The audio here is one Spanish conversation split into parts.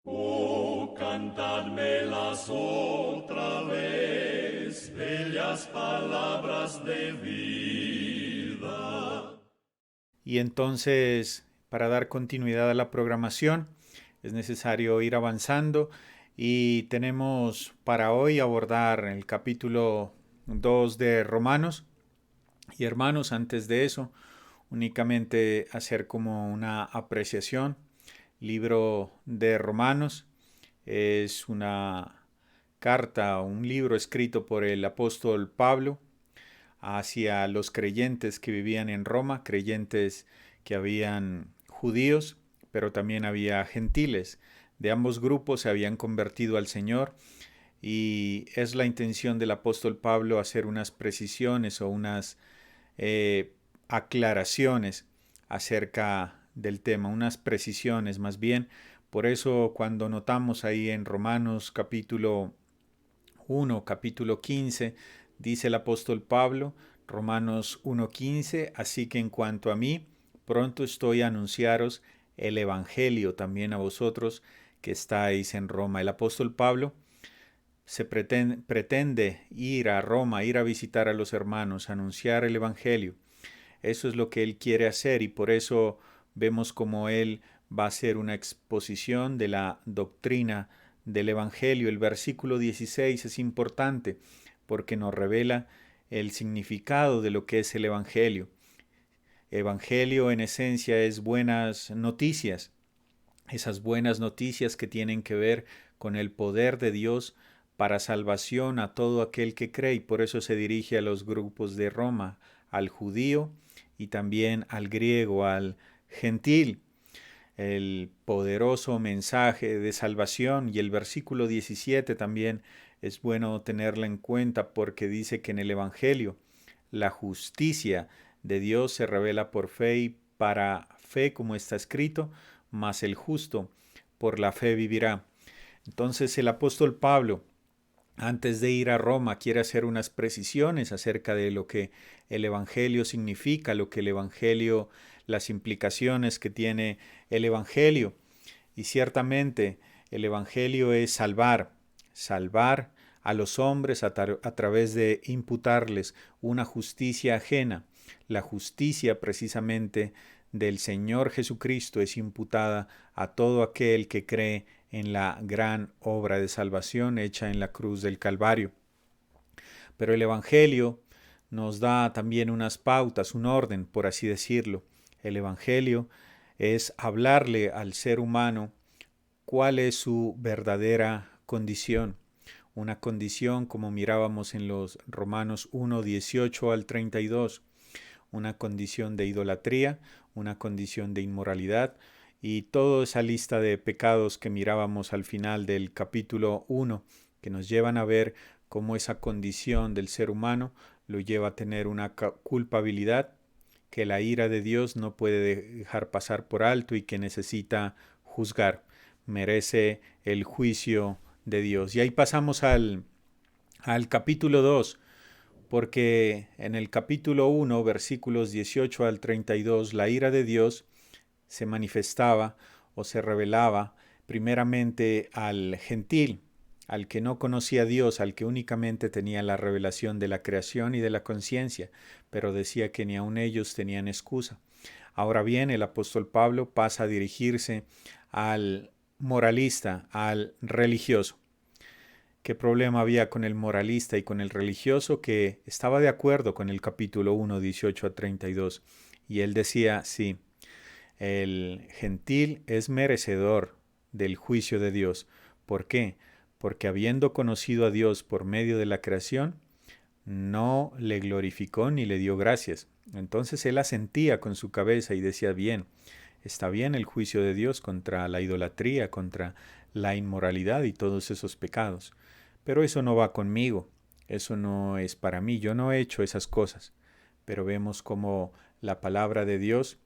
Oh, cantadmelas otra vez, bellas palabras de vida. Y entonces, para dar continuidad a la programación, es necesario ir avanzando y tenemos para hoy abordar el capítulo 2 de Romanos. Y hermanos, antes de eso, únicamente hacer como una apreciación. Libro de Romanos es una carta, un libro escrito por el apóstol Pablo hacia los creyentes que vivían en Roma, creyentes que habían judíos, pero también había gentiles. De ambos grupos se habían convertido al Señor y es la intención del apóstol Pablo hacer unas precisiones o unas aclaraciones acerca del tema, unas precisiones más bien. Por eso cuando notamos ahí en Romanos capítulo 1, capítulo 15, dice el apóstol Pablo, Romanos 1:15, así que en cuanto a mí, pronto estoy a anunciaros el Evangelio también a vosotros que estáis en Roma. El apóstol Pablo se pretende ir a Roma, ir a visitar a los hermanos, anunciar el Evangelio. Eso es lo que él quiere hacer y por eso vemos como él va a hacer una exposición de la doctrina del Evangelio. El versículo 16 es importante porque nos revela el significado de lo que es el Evangelio. Evangelio en esencia es buenas noticias, esas buenas noticias que tienen que ver con el poder de Dios para salvación a todo aquel que cree y por eso se dirige a los grupos de Roma, al judío y también al griego, al gentil. El poderoso mensaje de salvación y el versículo 17 también es bueno tenerla en cuenta porque dice que en el Evangelio la justicia de Dios se revela por fe y para fe como está escrito, mas el justo por la fe vivirá. Entonces el apóstol Pablo, antes de ir a Roma, quiere hacer unas precisiones acerca de lo que el Evangelio significa, lo que el Evangelio, las implicaciones que tiene el Evangelio. Y ciertamente el Evangelio es salvar, salvar a los hombres a través de imputarles una justicia ajena. La justicia precisamente del Señor Jesucristo es imputada a todo aquel que cree en la gran obra de salvación hecha en la cruz del Calvario. Pero el Evangelio nos da también unas pautas, un orden, por así decirlo. El Evangelio es hablarle al ser humano cuál es su verdadera condición. Una condición como mirábamos en los Romanos 1, 18 al 32, una condición de idolatría, una condición de inmoralidad y toda esa lista de pecados que mirábamos al final del capítulo 1, que nos llevan a ver cómo esa condición del ser humano lo lleva a tener una culpabilidad que la ira de Dios no puede dejar pasar por alto y que necesita juzgar, merece el juicio de Dios. Y ahí pasamos al capítulo 2, porque en el capítulo 1, versículos 18 al 32, la ira de Dios se manifestaba o se revelaba primeramente al gentil, al que no conocía a Dios, al que únicamente tenía la revelación de la creación y de la conciencia, pero decía que ni aun ellos tenían excusa. Ahora bien, el apóstol Pablo pasa a dirigirse al moralista, al religioso. ¿Qué problema había con el moralista y con el religioso que estaba de acuerdo con el capítulo 1, 18 a 32? Y él decía, sí, el gentil es merecedor del juicio de Dios. ¿Por qué? Porque habiendo conocido a Dios por medio de la creación, no le glorificó ni le dio gracias. Entonces él asentía con su cabeza y decía, bien, está bien el juicio de Dios contra la idolatría, contra la inmoralidad y todos esos pecados. Pero eso no va conmigo, eso no es para mí, yo no he hecho esas cosas. Pero vemos como la palabra de Dios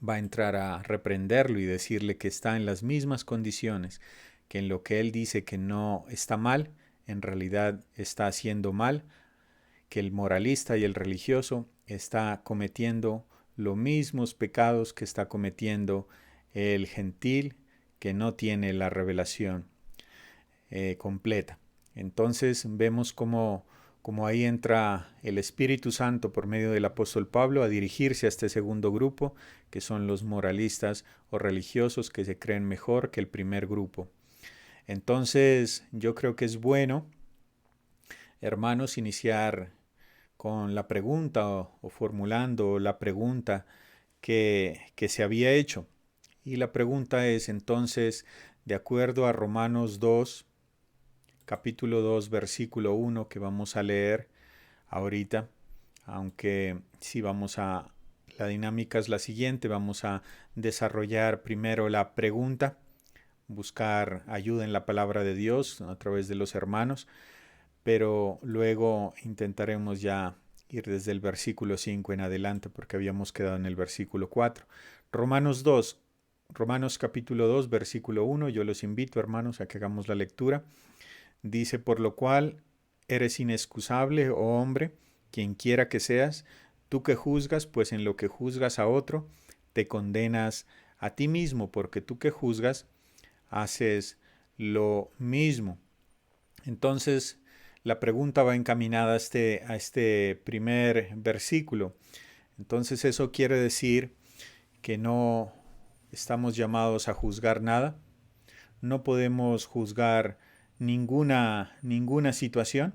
va a entrar a reprenderlo y decirle que está en las mismas condiciones, que en lo que él dice que no está mal, en realidad está haciendo mal, que el moralista y el religioso está cometiendo los mismos pecados que está cometiendo el gentil, que no tiene la revelación completa. Entonces vemos cómo ahí entra el Espíritu Santo por medio del apóstol Pablo a dirigirse a este segundo grupo, que son los moralistas o religiosos que se creen mejor que el primer grupo. Entonces yo creo que es bueno, hermanos, iniciar con la pregunta o formulando la pregunta que se había hecho. Y la pregunta es entonces, de acuerdo a Romanos 2, capítulo 2, versículo 1, que vamos a leer ahorita, aunque sí la dinámica es la siguiente, vamos a desarrollar primero la pregunta, buscar ayuda en la palabra de Dios a través de los hermanos, pero luego intentaremos ya ir desde el versículo 5 en adelante porque habíamos quedado en el versículo 4. Romanos capítulo 2, versículo 1, yo los invito, hermanos, a que hagamos la lectura. Dice, por lo cual eres inexcusable, oh hombre, quien quiera que seas, tú que juzgas, pues en lo que juzgas a otro, te condenas a ti mismo, porque tú que juzgas, haces lo mismo. Entonces, la pregunta va encaminada a este primer versículo. Entonces, eso quiere decir que no estamos llamados a juzgar nada, no podemos juzgar ninguna situación.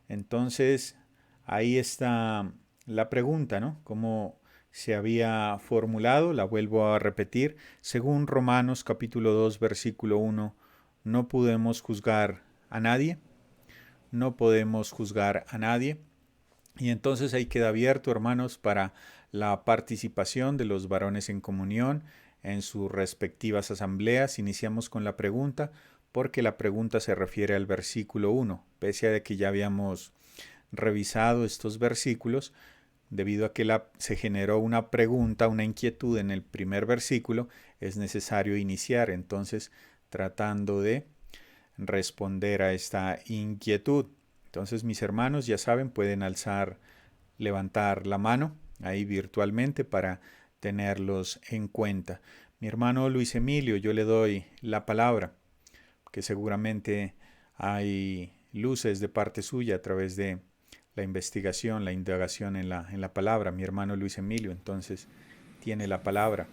Entonces, ahí está la pregunta, ¿no? Como se había formulado, la vuelvo a repetir. Según Romanos capítulo 2, versículo 1, no podemos juzgar a nadie. No podemos juzgar a nadie. Y entonces ahí queda abierto, hermanos, para la participación de los varones en comunión en sus respectivas asambleas. Iniciamos con la pregunta, porque la pregunta se refiere al versículo 1. Pese a que ya habíamos revisado estos versículos, debido a que se generó una pregunta, una inquietud en el primer versículo, es necesario iniciar entonces tratando de responder a esta inquietud. Entonces, mis hermanos, ya saben, pueden levantar la mano ahí virtualmente para tenerlos en cuenta. Mi hermano Luis Emilio, yo le doy la palabra, que seguramente hay luces de parte suya a través de la investigación, la indagación en la palabra. Mi hermano Luis Emilio, entonces, tiene la palabra.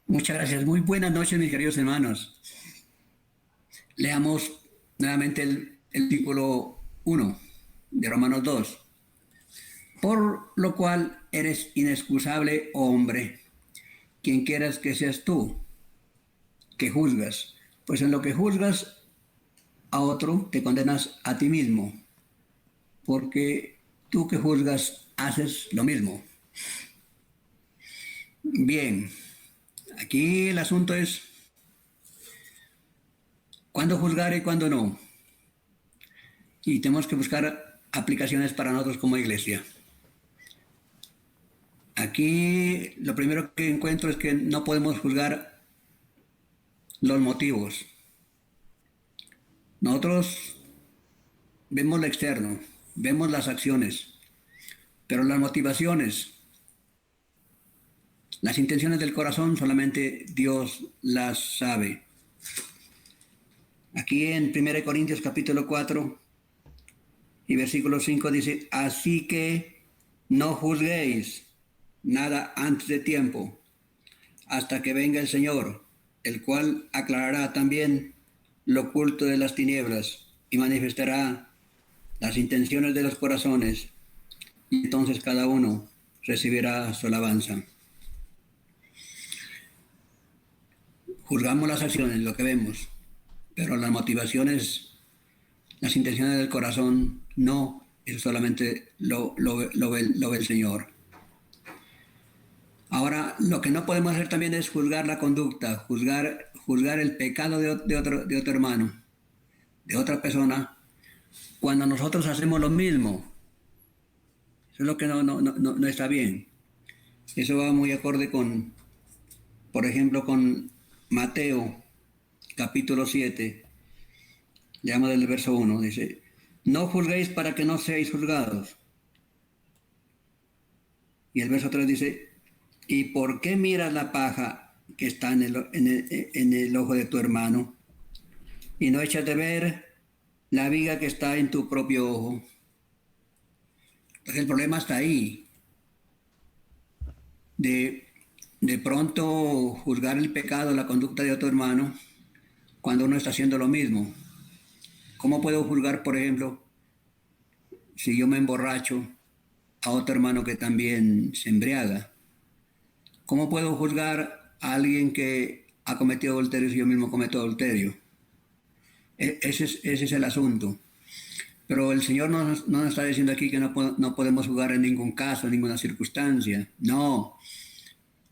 Muchas gracias. Muy buenas noches, mis queridos hermanos. Leamos nuevamente el versículo 1 de Romanos 2. Por lo cual eres inexcusable, oh hombre, quien quieras que seas tú, que juzgas. Pues en lo que juzgas a otro, te condenas a ti mismo, porque tú que juzgas haces lo mismo. Bien, aquí el asunto es cuándo juzgar y cuándo no. Y tenemos que buscar aplicaciones para nosotros como iglesia. Aquí lo primero que encuentro es que no podemos juzgar los motivos. Nosotros vemos lo externo, vemos las acciones, pero las motivaciones, las intenciones del corazón, solamente Dios las sabe. Aquí en 1 Corintios capítulo 4 y versículo 5 dice, así que no juzguéis nada antes de tiempo, hasta que venga el Señor, el cual aclarará también lo oculto de las tinieblas y manifestará las intenciones de los corazones, y entonces cada uno recibirá su alabanza. Juzgamos las acciones, lo que vemos, pero las motivaciones, las intenciones del corazón, no, eso solamente lo ve el Señor. Ahora, lo que no podemos hacer también es juzgar la conducta, juzgar el pecado de otro hermano, de otra persona, cuando nosotros hacemos lo mismo. Eso es lo que no está bien. Eso va muy acorde con, por ejemplo, con Mateo, capítulo 7, leamos del verso 1, dice, no juzguéis para que no seáis juzgados. Y el verso 3 dice, ¿y por qué miras la paja que está en el ojo de tu hermano, y no echas de ver la viga que está en tu propio ojo. Entonces el problema está ahí, de pronto juzgar el pecado, la conducta de otro hermano, cuando uno está haciendo lo mismo. ¿Cómo puedo juzgar, por ejemplo, si yo me emborracho a otro hermano que también se embriaga? ¿Cómo puedo juzgar a alguien que ha cometido adulterio si yo mismo cometo adulterio? Ese es el asunto. Pero el Señor no nos está diciendo aquí que no podemos juzgar en ningún caso, en ninguna circunstancia. No.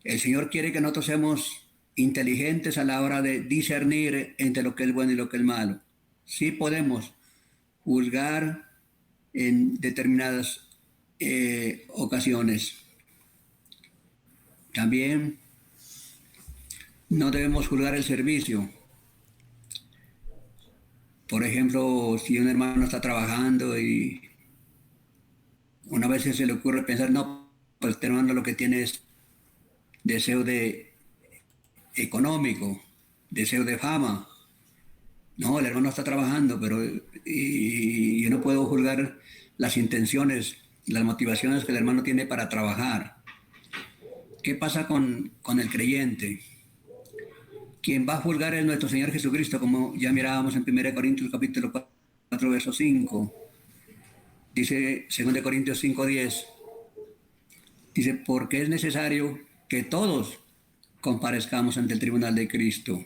El Señor quiere que nosotros seamos inteligentes a la hora de discernir entre lo que es bueno y lo que es malo. Sí podemos juzgar en determinadas ocasiones. También no debemos juzgar el servicio. Por ejemplo, si un hermano está trabajando y una vez se le ocurre pensar, no, pues este hermano lo que tiene es deseo de económico, deseo de fama. No, el hermano está trabajando, pero y yo no puedo juzgar las intenciones, las motivaciones que el hermano tiene para trabajar. ¿Qué pasa con el creyente? Quien va a juzgar es nuestro Señor Jesucristo, como ya mirábamos en 1 Corintios capítulo 4, verso 5. Dice 2 Corintios 5:10. Dice, porque es necesario que todos comparezcamos ante el tribunal de Cristo,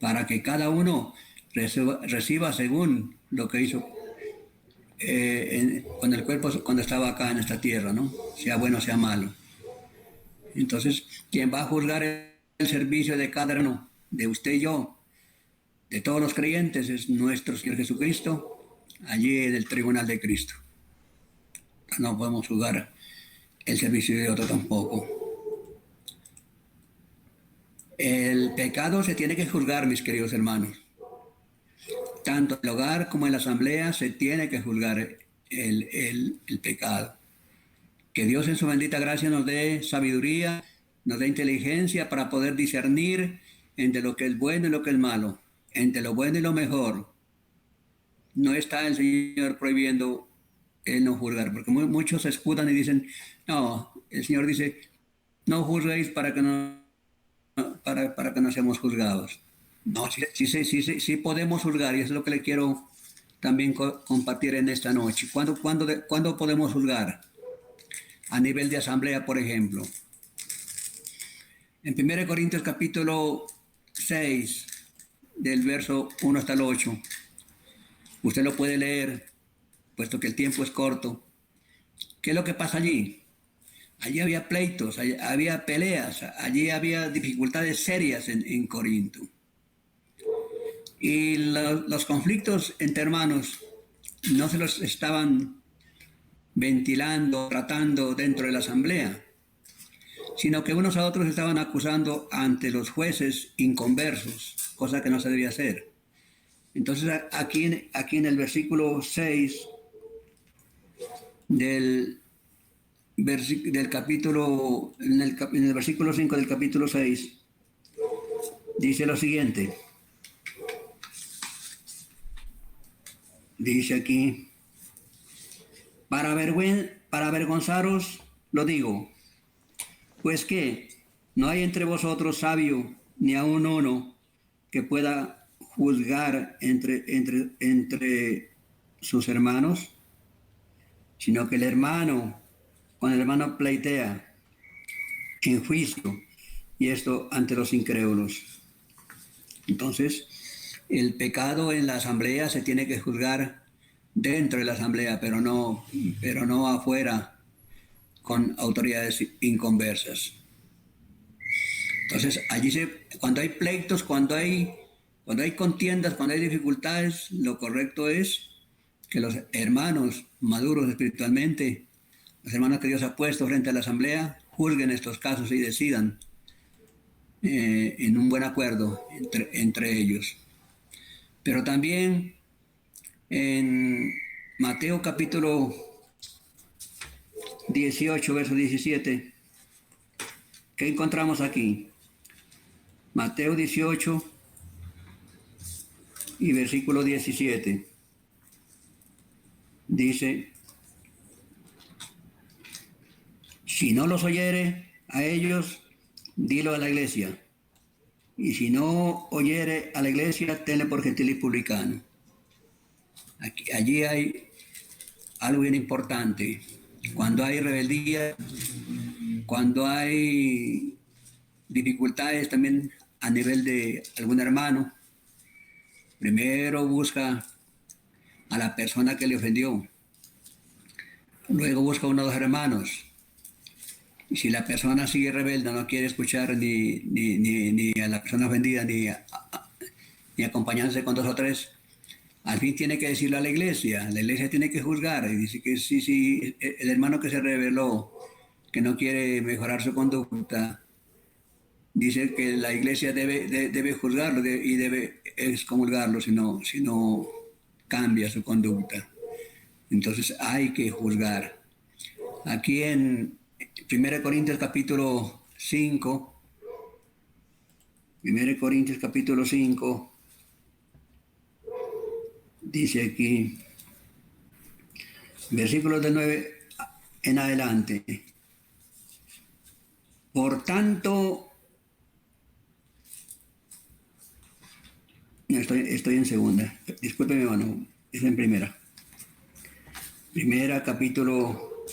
para que cada uno reciba según lo que hizo con el cuerpo cuando estaba acá en esta tierra, ¿no? Sea bueno o sea malo. Entonces, quien va a juzgar el servicio de cada uno, de usted y yo, de todos los creyentes, es nuestro Señor Jesucristo, allí en el tribunal de Cristo. No podemos juzgar el servicio de otro tampoco. El pecado se tiene que juzgar, mis queridos hermanos. Tanto en el hogar como en la asamblea se tiene que juzgar el pecado. Que Dios en su bendita gracia nos dé sabiduría, nos dé inteligencia para poder discernir entre lo que es bueno y lo que es malo, entre lo bueno y lo mejor. No está el Señor prohibiendo el no juzgar, porque muchos se escudan y dicen, no, el Señor dice, no juzguéis para que no seamos juzgados. No, sí podemos juzgar, y eso es lo que le quiero también compartir en esta noche. ¿Cuándo podemos juzgar? A nivel de asamblea, por ejemplo. En 1 Corintios capítulo 6, del verso 1 hasta el 8, usted lo puede leer, puesto que el tiempo es corto. ¿Qué es lo que pasa allí? Allí había pleitos, había peleas, allí había dificultades serias en Corinto. Y los conflictos entre hermanos no se los estaban ventilando, tratando dentro de la asamblea, sino que unos a otros estaban acusando ante los jueces inconversos, cosa que no se debía hacer. Entonces aquí en el versículo 6 del capítulo, en el versículo 5 del capítulo 6, dice lo siguiente. Dice aquí, para avergonzaros lo digo, pues que no hay entre vosotros sabio ni aun uno que pueda juzgar entre sus hermanos, sino que el hermano, cuando el hermano pleitea en juicio, y esto ante los incrédulos. Entonces, el pecado en la asamblea se tiene que juzgar dentro de la asamblea, pero no afuera con autoridades inconversas. Entonces, cuando hay pleitos, cuando hay contiendas, cuando hay dificultades, lo correcto es que los hermanos maduros espiritualmente, los hermanos que Dios ha puesto frente a la asamblea, juzguen estos casos y decidan en un buen acuerdo entre ellos. Pero también en Mateo capítulo 18, verso 17, ¿qué encontramos aquí? Mateo 18 y versículo 17. Dice, si no los oyere a ellos, dilo a la iglesia. Y si no oyere a la iglesia, tenle por gentil y publicano. Allí hay algo bien importante. Cuando hay rebeldía, cuando hay dificultades también a nivel de algún hermano, primero busca a la persona que le ofendió. Luego busca a uno de los hermanos. Y si la persona sigue rebelde, no quiere escuchar ni a la persona ofendida, ni acompañarse con dos o tres, al fin tiene que decirlo a la iglesia. La iglesia tiene que juzgar. Y dice que si el hermano que se rebeló, que no quiere mejorar su conducta, dice que la iglesia debe juzgarlo y debe excomulgarlo si no cambia su conducta. Entonces hay que juzgar. Aquí en 1 Corintios capítulo 5, 1 Corintios capítulo 5, dice aquí, versículos del 9 en adelante. Por tanto, no, estoy en segunda, discúlpeme, hermano, es en primera. Primera capítulo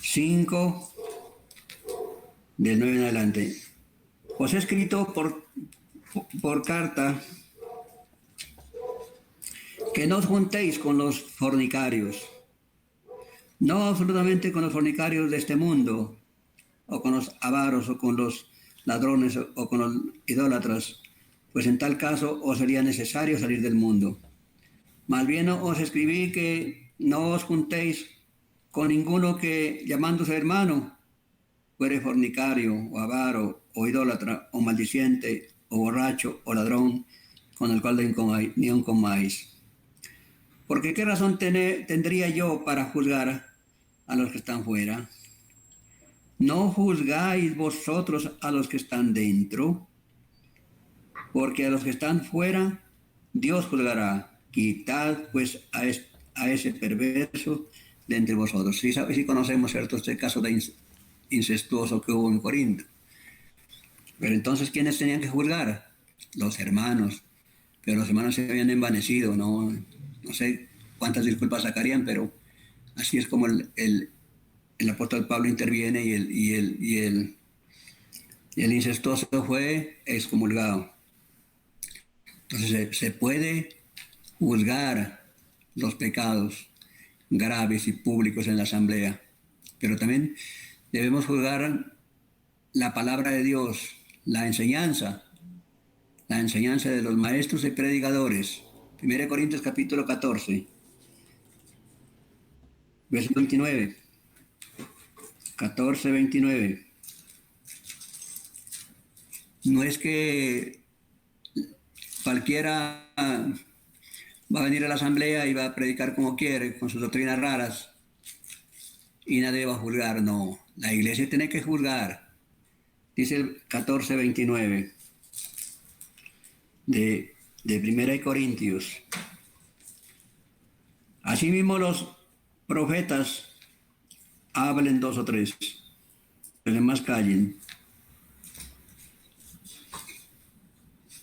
5, del 9 en adelante. Os he escrito por carta que no os juntéis con los fornicarios, no absolutamente con los fornicarios de este mundo, o con los avaros, o con los ladrones, o con los idólatras, pues en tal caso os sería necesario salir del mundo. Más bien os escribí que no os juntéis con ninguno que, llamándose hermano, fuere fornicario, o avaro, o idólatra, o maldiciente, o borracho, o ladrón, con el cual ni aun comáis. Porque ¿qué razón tendría yo para juzgar a los que están fuera? ¿No juzgáis vosotros a los que están dentro? Porque a los que están fuera, Dios juzgará. Quitad pues a ese perverso de entre vosotros. Sí conocemos, ¿cierto?, este caso de incestuoso que hubo en Corinto. Pero entonces, ¿quiénes tenían que juzgar? Los hermanos. Pero los hermanos se habían envanecido, no sé cuántas disculpas sacarían, pero así es como el apóstol Pablo interviene y el incestuoso fue excomulgado. Entonces se puede juzgar los pecados graves y públicos en la asamblea, pero también debemos juzgar la palabra de Dios, la enseñanza de los maestros y predicadores. 1 Corintios capítulo 14, verso 29. 14, 29. No es que cualquiera va a venir a la asamblea y va a predicar como quiere, con sus doctrinas raras, y nadie va a juzgar. No, la iglesia tiene que juzgar. Dice el 14, 29 de 1 Corintios. Asimismo los profetas hablen dos o tres, los demás callen.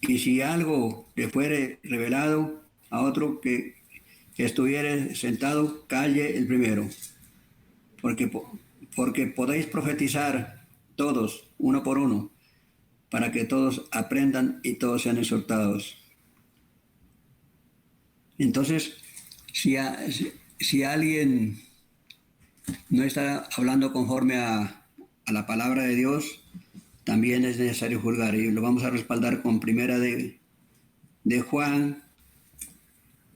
Y si algo le fuere revelado a otro que estuviere sentado, calle el primero. Porque podéis profetizar todos, uno por uno, para que todos aprendan y todos sean exhortados. Entonces, si alguien no está hablando conforme a la palabra de Dios, también es necesario juzgar, y lo vamos a respaldar con primera de Juan,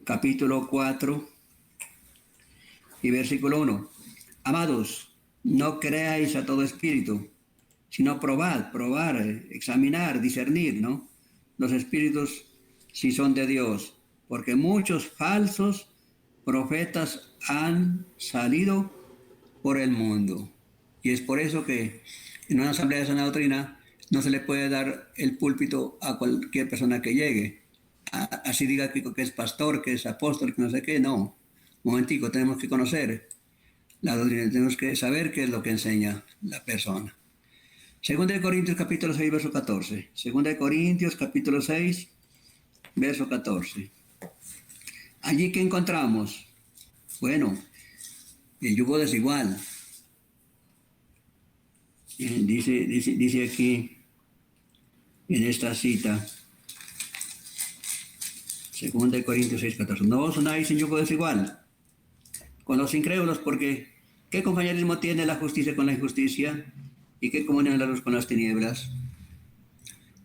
capítulo 4 y versículo 1. Amados, no creáis a todo espíritu, sino probar, examinar, discernir, ¿no?, los espíritus si son de Dios, porque muchos falsos profetas han salido por el mundo. Y es por eso que en una asamblea de sana doctrina no se le puede dar el púlpito a cualquier persona que llegue. Así diga que es pastor, que es apóstol, que no sé qué, no. Un momentico, tenemos que conocer la doctrina, tenemos que saber qué es lo que enseña la persona. Segunda de Corintios capítulo 6, verso 14. Segunda de Corintios capítulo 6, verso 14. Allí que encontramos, bueno, el yugo desigual. Dice aquí, en esta cita, segunda de Corintios 6, 14. No os unáis en yugo desigual con los incrédulos, porque ¿qué compañerismo tiene la justicia con la injusticia? ¿Y qué comunión la luz con las tinieblas?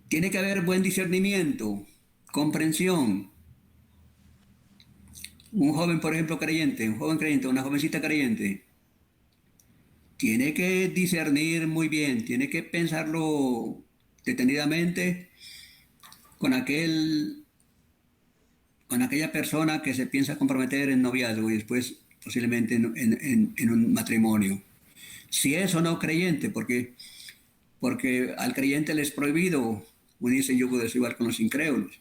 Tiene que haber buen discernimiento, comprensión. Un joven, por ejemplo, creyente, un joven creyente, una jovencita creyente, tiene que discernir muy bien, tiene que pensarlo detenidamente con aquella persona que se piensa comprometer en noviazgo y después posiblemente en un matrimonio. Si es o no creyente, porque al creyente le es prohibido unirse en yugo desigual con los incrédulos.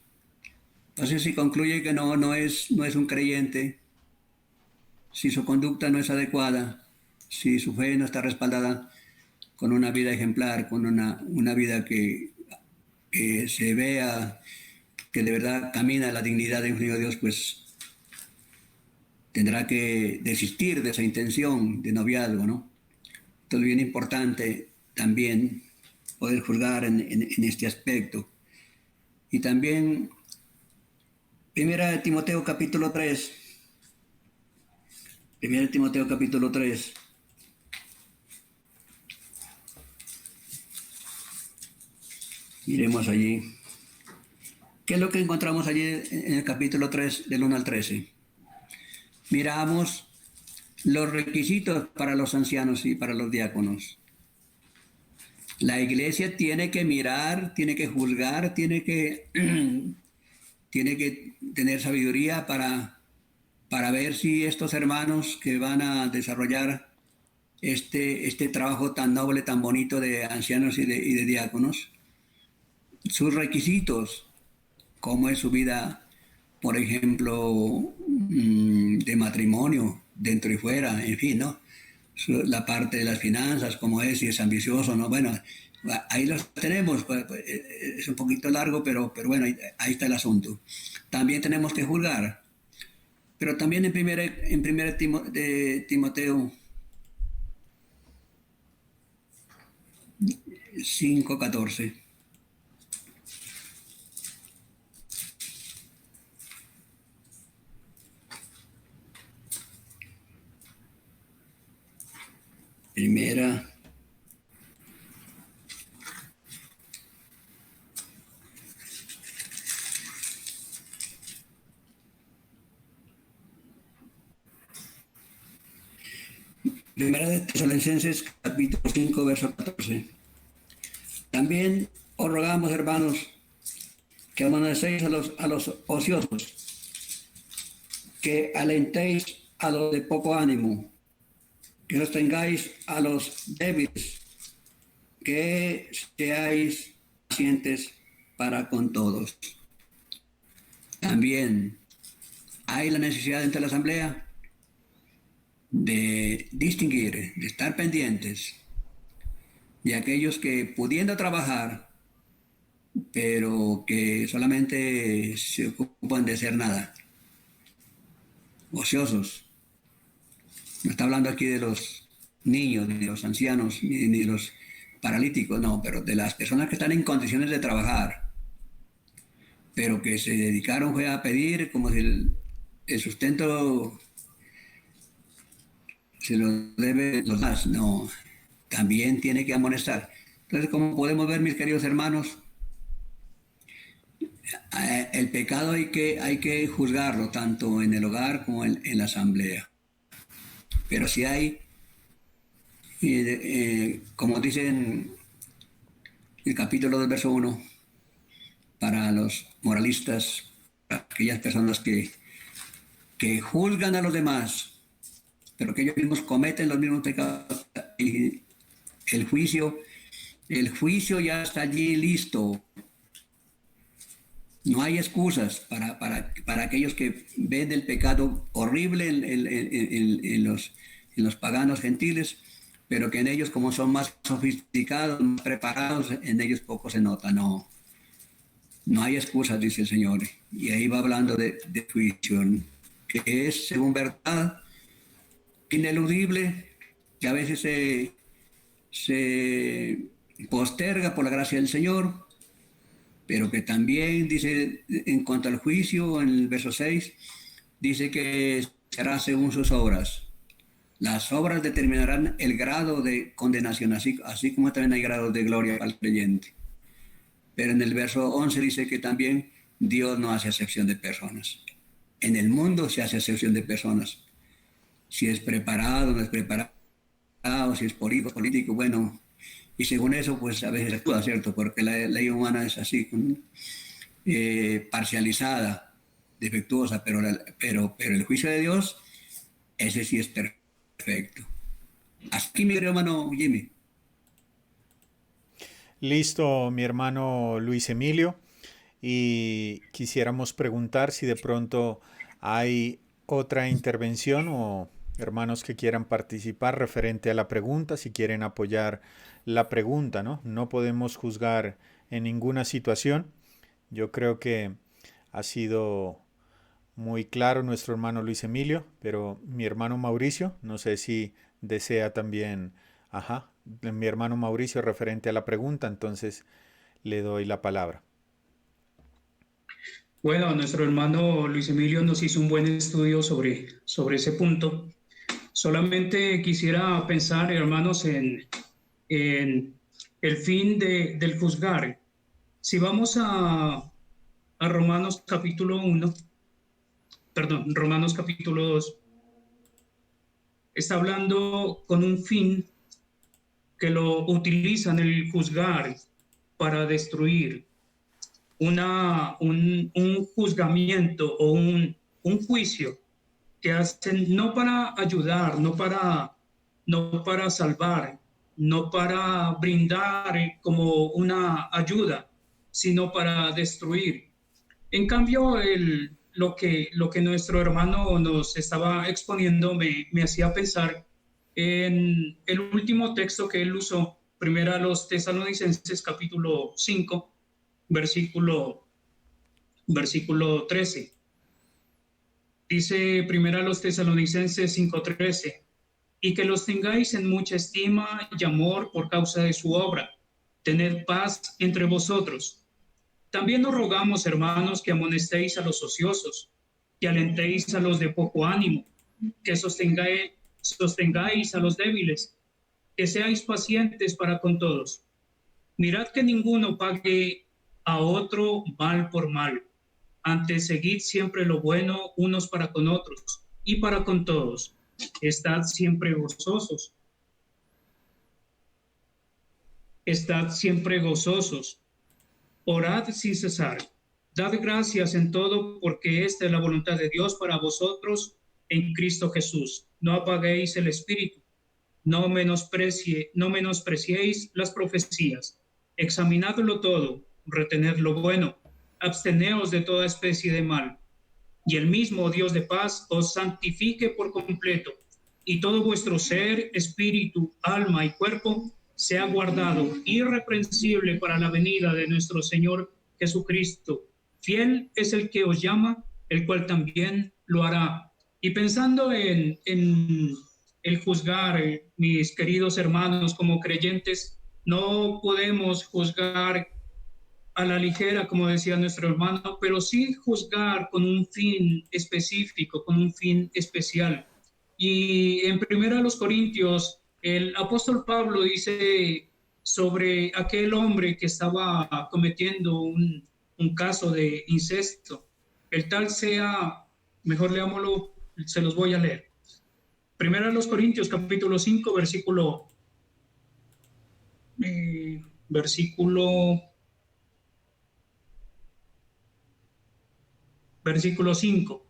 Entonces, si concluye que no es un creyente, si su conducta no es adecuada, si su fe no está respaldada con una vida ejemplar, con una vida que se vea que de verdad camina la dignidad de un hijo de Dios, pues tendrá que desistir de esa intención de noviazgo, ¿no? Entonces, bien importante también poder juzgar en este aspecto. Y también, primera de Timoteo capítulo 3. Primera de Timoteo capítulo 3. Miremos allí. ¿Qué es lo que encontramos allí en el capítulo 3, del 1 al 13? Miramos los requisitos para los ancianos y para los diáconos. La iglesia tiene que mirar, tiene que juzgar, tiene que tener sabiduría para ver si estos hermanos que van a desarrollar este trabajo tan noble, tan bonito de ancianos y de diáconos, sus requisitos, cómo es su vida, por ejemplo, de matrimonio, dentro y fuera, en fin, ¿no? La parte de las finanzas, cómo es, si es ambicioso, ¿no? Bueno, ahí los tenemos, es un poquito largo, pero bueno, ahí está el asunto. También tenemos que juzgar, pero también en primera de Timoteo 5:14. Primera de Tesalonicenses capítulo 5, verso 14. También os rogamos, hermanos, que amonestéis a los ociosos, que alentéis a los de poco ánimo, que sostengáis a los débiles, que seáis pacientes para con todos. También hay la necesidad dentro de la asamblea de distinguir, de estar pendientes de aquellos que pudiendo trabajar, pero que solamente se ocupan de hacer nada, ociosos. No está hablando aquí de los niños, ni de los ancianos, ni de los paralíticos, no, pero de las personas que están en condiciones de trabajar, pero que se dedicaron fue a pedir como si el sustento se lo debe los demás. No, también tiene que amonestar. Entonces, como podemos ver, mis queridos hermanos, el pecado hay que juzgarlo tanto en el hogar como en la asamblea. Pero si hay, como dice en el capítulo del verso 1, para los moralistas, para aquellas personas que juzgan a los demás, pero que ellos mismos cometen los mismos pecados, y el juicio El juicio ya está allí listo. No hay excusas para aquellos que ven el pecado horrible en los paganos gentiles, pero que en ellos, como son más sofisticados, más preparados, en ellos poco se nota. No, no hay excusas, dice el Señor. Y ahí va hablando de juicio, que es, según verdad, ineludible, que a veces se posterga por la gracia del Señor, pero que también dice, en cuanto al juicio, en el verso 6, dice que será según sus obras. Las obras determinarán el grado de condenación, así como también hay grados de gloria al creyente. Pero en el verso 11 dice que también Dios no hace acepción de personas. En el mundo se hace acepción de personas. Si es preparado, no es preparado, si es político, bueno. Y según eso, pues a veces actúa, ¿cierto? Porque la ley humana es así, parcializada, defectuosa, pero el juicio de Dios, ese sí es perfecto. Aquí, mi hermano Jimmy. Listo, mi hermano Luis Emilio. Y quisiéramos preguntar si de pronto hay otra intervención o hermanos que quieran participar referente a la pregunta, si quieren apoyar la pregunta, ¿no? No podemos juzgar en ninguna situación. Yo creo que ha sido muy claro nuestro hermano Luis Emilio, pero mi hermano Mauricio, no sé si desea también, mi hermano Mauricio referente a la pregunta, entonces le doy la palabra. Bueno, nuestro hermano Luis Emilio nos hizo un buen estudio sobre ese punto. Solamente quisiera pensar, hermanos, en el fin del juzgar. Si vamos a Romanos capítulo 2, está hablando con un fin que lo utilizan el juzgar para destruir. Un juzgamiento o un juicio que hacen no para ayudar, no para salvar, no para brindar como una ayuda, sino para destruir. En cambio, lo que nuestro hermano nos estaba exponiendo me hacía pensar en el último texto que él usó, primero a los Tesalonicenses capítulo 5, versículo 13. Dice primero a los Tesalonicenses 5:13, y que los tengáis en mucha estima y amor por causa de su obra. Tened paz entre vosotros. También os rogamos, hermanos, que amonestéis a los ociosos, que alentéis a los de poco ánimo, que sostengáis a los débiles, que seáis pacientes para con todos. Mirad que ninguno pague a otro mal por mal. Antes, seguid siempre lo bueno unos para con otros y para con todos. Estad siempre gozosos. Estad siempre gozosos. Orad sin cesar. Dad gracias en todo, porque esta es la voluntad de Dios para vosotros en Cristo Jesús. No apaguéis el espíritu. No menospreciéis las profecías. Examinadlo todo, retened lo bueno, absteneos de toda especie de mal. Y el mismo Dios de paz os santifique por completo, y todo vuestro ser, espíritu, alma y cuerpo sea guardado irreprensible para la venida de nuestro Señor Jesucristo. Fiel es el que os llama, el cual también lo hará. Y pensando en el juzgar, mis queridos hermanos, como creyentes, no podemos juzgar a la ligera, como decía nuestro hermano, pero sí juzgar con un fin específico, con un fin especial. Y en 1 Corintios, el apóstol Pablo dice sobre aquel hombre que estaba cometiendo un caso de incesto. El tal sea, mejor leámoslo, se los voy a leer. 1 Corintios capítulo 5, versículo 5.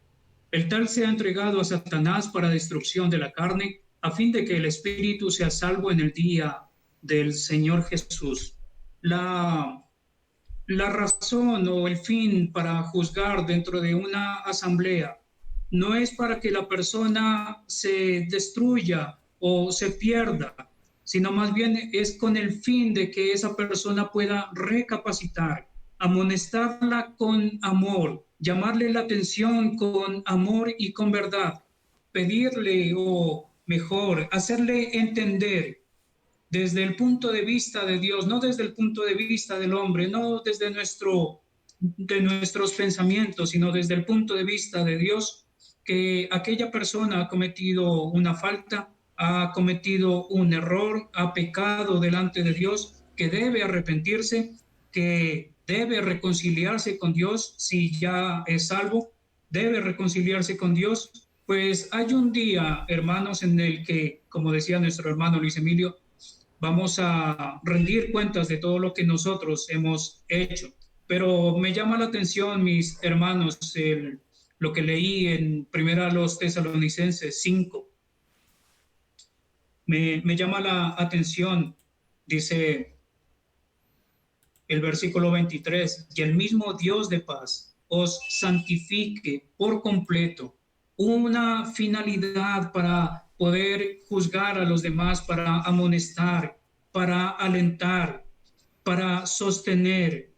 El tal sea entregado a Satanás para destrucción de la carne, a fin de que el espíritu sea salvo en el día del Señor Jesús. La razón o el fin para juzgar dentro de una asamblea no es para que la persona se destruya o se pierda, sino más bien es con el fin de que esa persona pueda recapacitar, amonestarla con amor, llamarle la atención con amor y con verdad, pedirle o mejor, hacerle entender desde el punto de vista de Dios, no desde el punto de vista del hombre, no desde de nuestros pensamientos, sino desde el punto de vista de Dios, que aquella persona ha cometido una falta, ha cometido un error, ha pecado delante de Dios, que debe arrepentirse, que debe reconciliarse con Dios si ya es salvo, debe reconciliarse con Dios. Pues hay un día, hermanos, en el que, como decía nuestro hermano Luis Emilio, vamos a rendir cuentas de todo lo que nosotros hemos hecho. Pero me llama la atención, mis hermanos, lo que leí en Primera los Tesalonicenses 5. Me llama la atención, dice el versículo 23, y el mismo Dios de paz os santifique por completo. Una finalidad para poder juzgar a los demás, para amonestar, para alentar, para sostener,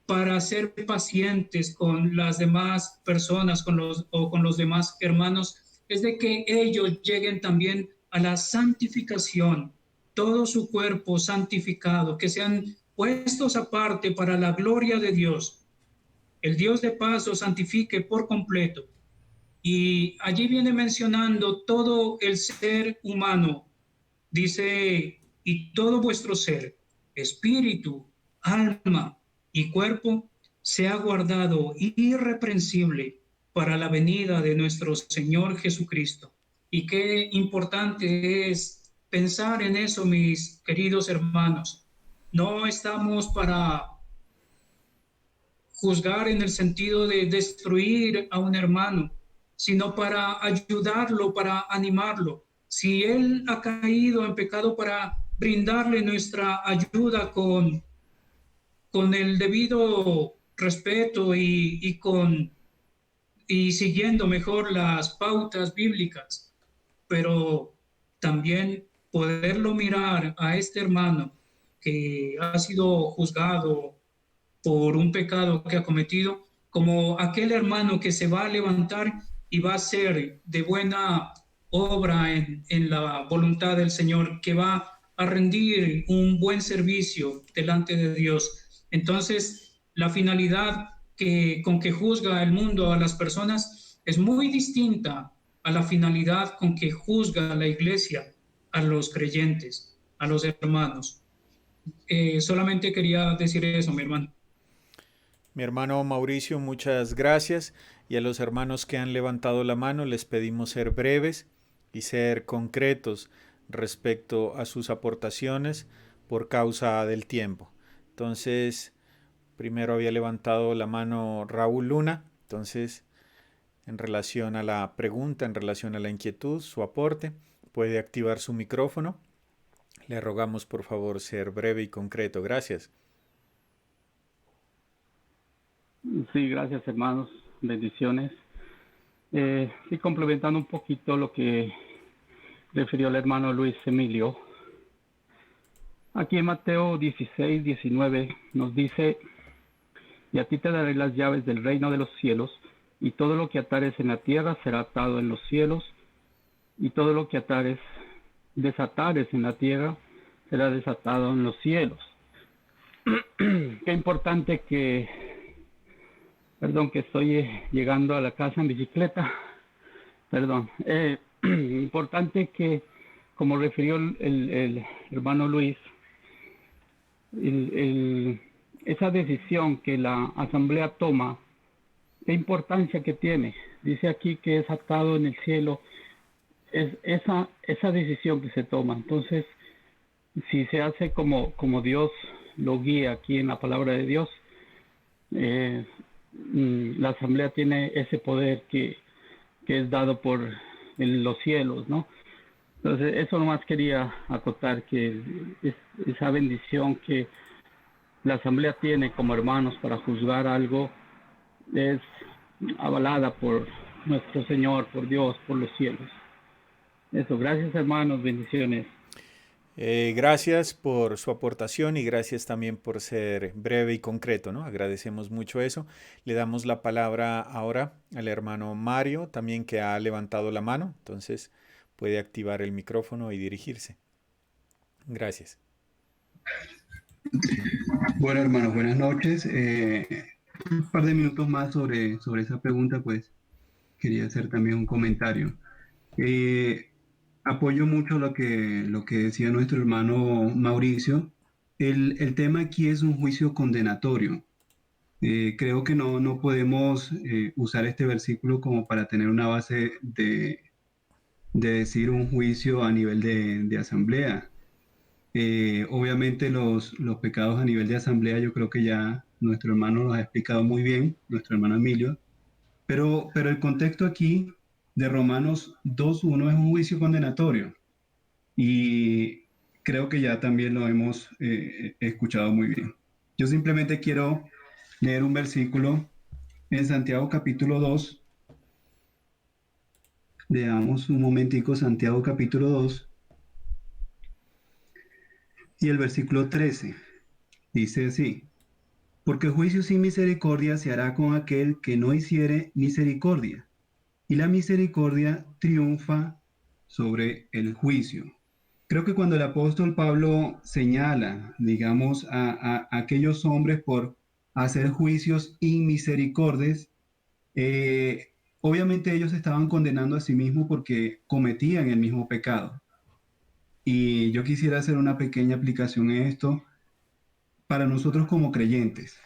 para ser pacientes con las demás personas con los demás hermanos, es de que ellos lleguen también a la santificación, todo su cuerpo santificado, que sean puestos aparte para la gloria de Dios. El Dios de paz os santifique por completo. Y allí viene mencionando todo el ser humano, dice, y todo vuestro ser, espíritu, alma y cuerpo, sea guardado irreprensible para la venida de nuestro Señor Jesucristo. Y qué importante es pensar en eso, mis queridos hermanos. No estamos para juzgar en el sentido de destruir a un hermano, sino para ayudarlo, para animarlo. Si él ha caído en pecado, para brindarle nuestra ayuda con el debido respeto y siguiendo mejor las pautas bíblicas, pero también poderlo mirar a este hermano que ha sido juzgado por un pecado que ha cometido, como aquel hermano que se va a levantar y va a ser de buena obra en la voluntad del Señor, que va a rendir un buen servicio delante de Dios. Entonces, la finalidad con que juzga el mundo a las personas es muy distinta a la finalidad con que juzga la iglesia a los creyentes, a los hermanos. Solamente quería decir eso, mi hermano. Mi hermano Mauricio, muchas gracias, y a los hermanos que han levantado la mano les pedimos ser breves y ser concretos respecto a sus aportaciones por causa del tiempo. Entonces, primero había levantado la mano Raúl Luna, entonces en relación a la pregunta, en relación a la inquietud, su aporte, puede activar su micrófono. Le rogamos por favor ser breve y concreto. Gracias. Sí, gracias hermanos, bendiciones. Sí, complementando un poquito lo que refirió el hermano Luis Emilio. Aquí en Mateo 16, 19 nos dice, y a ti te daré las llaves del reino de los cielos, y todo lo que atares en la tierra será atado en los cielos, y todo lo que desatares en la tierra será desatado en los cielos. Qué importante Perdón, que estoy llegando a la casa en bicicleta. Perdón. Importante que, como refirió el hermano Luis, esa decisión que la asamblea toma, qué importancia que tiene. Dice aquí que es atado en el cielo. Es esa decisión que se toma. Entonces, si se hace como Dios lo guía aquí en la palabra de Dios, la asamblea tiene ese poder que es dado por los cielos, ¿no? Entonces, eso nomás quería acotar, que esa bendición que la asamblea tiene como hermanos para juzgar algo es avalada por nuestro Señor, por Dios, por los cielos. Eso, gracias hermanos, bendiciones. Gracias por su aportación y gracias también por ser breve y concreto, ¿no? Agradecemos mucho eso. Le damos la palabra ahora al hermano Mario, también que ha levantado la mano, entonces puede activar el micrófono y dirigirse. Gracias. Bueno, hermanos, buenas noches. Un par de minutos más sobre esa pregunta, pues quería hacer también un comentario. Apoyo mucho lo que decía nuestro hermano Mauricio. El tema aquí es un juicio condenatorio. Creo que no podemos usar este versículo como para tener una base de decir un juicio a nivel de asamblea. Obviamente los pecados a nivel de asamblea yo creo que ya nuestro hermano los ha explicado muy bien, nuestro hermano Emilio, pero el contexto aquí de Romanos 2:1 es un juicio condenatorio y creo que ya también lo hemos escuchado muy bien. Yo simplemente quiero leer un versículo en Santiago capítulo 2. Leamos un momentico Santiago capítulo 2 y el versículo 13. Dice así: porque juicio sin misericordia se hará con aquel que no hiciere misericordia, y la misericordia triunfa sobre el juicio. Creo que cuando el apóstol Pablo señala, digamos, a aquellos hombres por hacer juicios inmisericordes, obviamente ellos estaban condenando a sí mismos porque cometían el mismo pecado. Y yo quisiera hacer una pequeña aplicación en esto para nosotros como creyentes.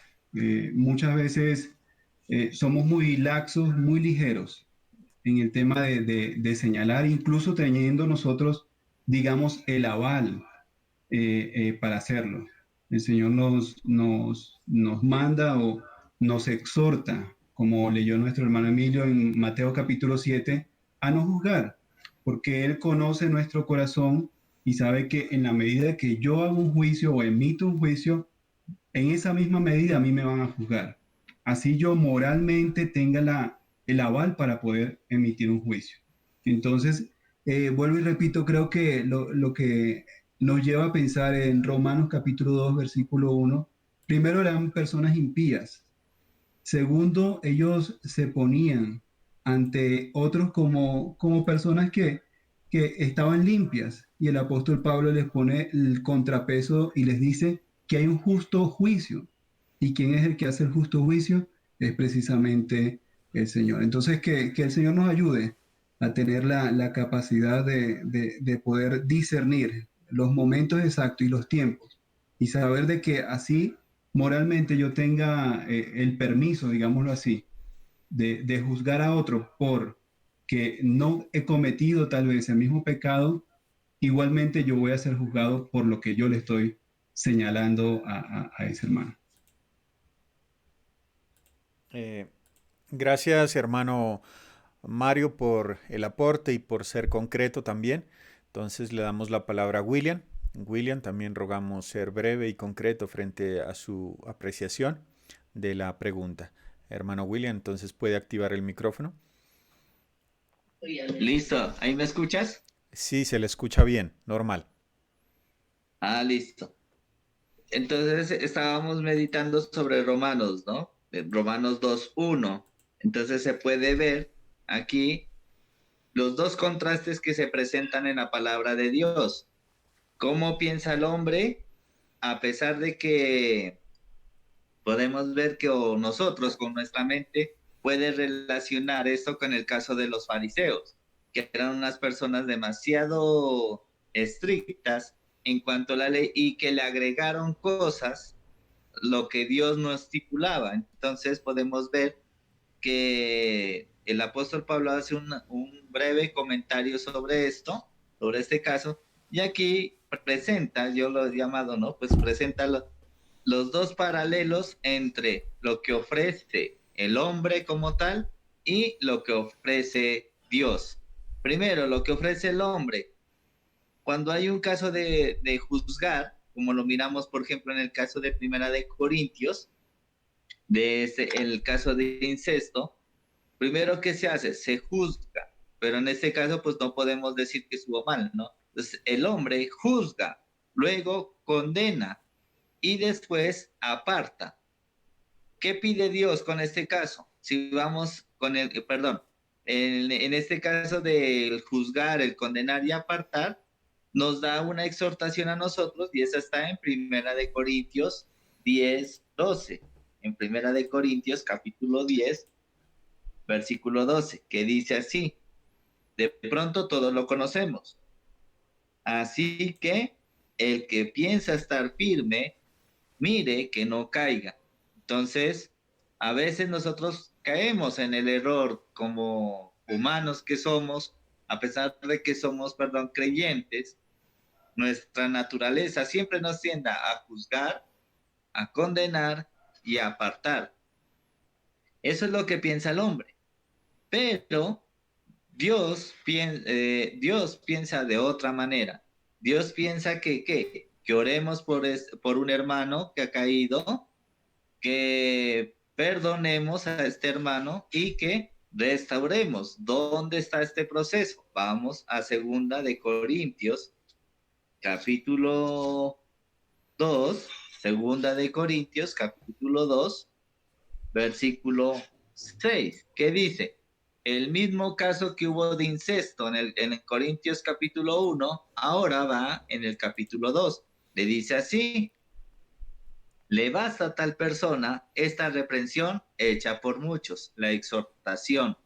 Muchas veces somos muy laxos, muy ligeros en el tema de señalar, incluso teniendo nosotros, digamos, el aval para hacerlo. El Señor nos manda o nos exhorta, como leyó nuestro hermano Emilio en Mateo capítulo 7, a no juzgar, porque Él conoce nuestro corazón y sabe que en la medida que yo hago un juicio o emito un juicio, en esa misma medida a mí me van a juzgar. Así yo moralmente tenga el aval para poder emitir un juicio. Entonces, vuelvo y repito, creo que lo que nos lleva a pensar en Romanos capítulo 2, versículo 1, primero eran personas impías. Segundo, ellos se ponían ante otros como personas que estaban limpias. Y el apóstol Pablo les pone el contrapeso y les dice que hay un justo juicio. ¿Y quién es el que hace el justo juicio? Es precisamente el Señor. Entonces, que el Señor nos ayude a tener la capacidad de poder discernir los momentos exactos y los tiempos y saber de que así moralmente yo tenga el permiso, digámoslo así, de juzgar a otro por que no he cometido tal vez el mismo pecado, igualmente yo voy a ser juzgado por lo que yo le estoy señalando a ese hermano. Gracias, hermano Mario, por el aporte y por ser concreto también. Entonces le damos la palabra a William. William, también rogamos ser breve y concreto frente a su apreciación de la pregunta. Hermano William, entonces puede activar el micrófono. Listo, ¿ahí me escuchas? Sí, se le escucha bien, normal. Listo. Entonces estábamos meditando sobre Romanos, ¿no? Romanos 2:1. Entonces se puede ver aquí los dos contrastes que se presentan en la palabra de Dios. ¿Cómo piensa el hombre? A pesar de que podemos ver que nosotros con nuestra mente puede relacionar esto con el caso de los fariseos, que eran unas personas demasiado estrictas en cuanto a la ley y que le agregaron cosas lo que Dios no estipulaba. Entonces podemos ver que el apóstol Pablo hace un breve comentario sobre esto, sobre este caso, y aquí presenta, yo lo he llamado, ¿no? Pues presenta los dos paralelos entre lo que ofrece el hombre como tal y lo que ofrece Dios. Primero, lo que ofrece el hombre. cuando hay un caso de juzgar, como lo miramos, por ejemplo, en el caso de Primera de Corintios, el caso de incesto, primero que se hace, se juzga, pero en este caso pues no podemos decir que estuvo mal, ¿no? Entonces el hombre juzga, luego condena y después aparta. ¿Qué pide Dios con este caso? Si vamos con en este caso del juzgar, el condenar y apartar, nos da una exhortación a nosotros y esa está en Primera de Corintios 10:12. En Primera de Corintios capítulo 10, versículo 12, que dice así: de pronto todos lo conocemos. Así que el que piensa estar firme, mire que no caiga. Entonces, a veces nosotros caemos en el error como humanos que somos, a pesar de que somos, creyentes. Nuestra naturaleza siempre nos tiende a juzgar, a condenar y a apartar. Eso es lo que piensa el hombre. Pero Dios piensa de otra manera. Dios piensa que oremos por un hermano que ha caído, que perdonemos a este hermano y que restauremos. ¿Dónde está este proceso? Vamos a 2 de Corintios, capítulo 2, 2 de Corintios, capítulo 2, versículo 6, que dice: el mismo caso que hubo de incesto en Corintios capítulo 1, ahora va en el capítulo 2. Le dice así: le basta a tal persona esta reprensión hecha por muchos, la exhortación.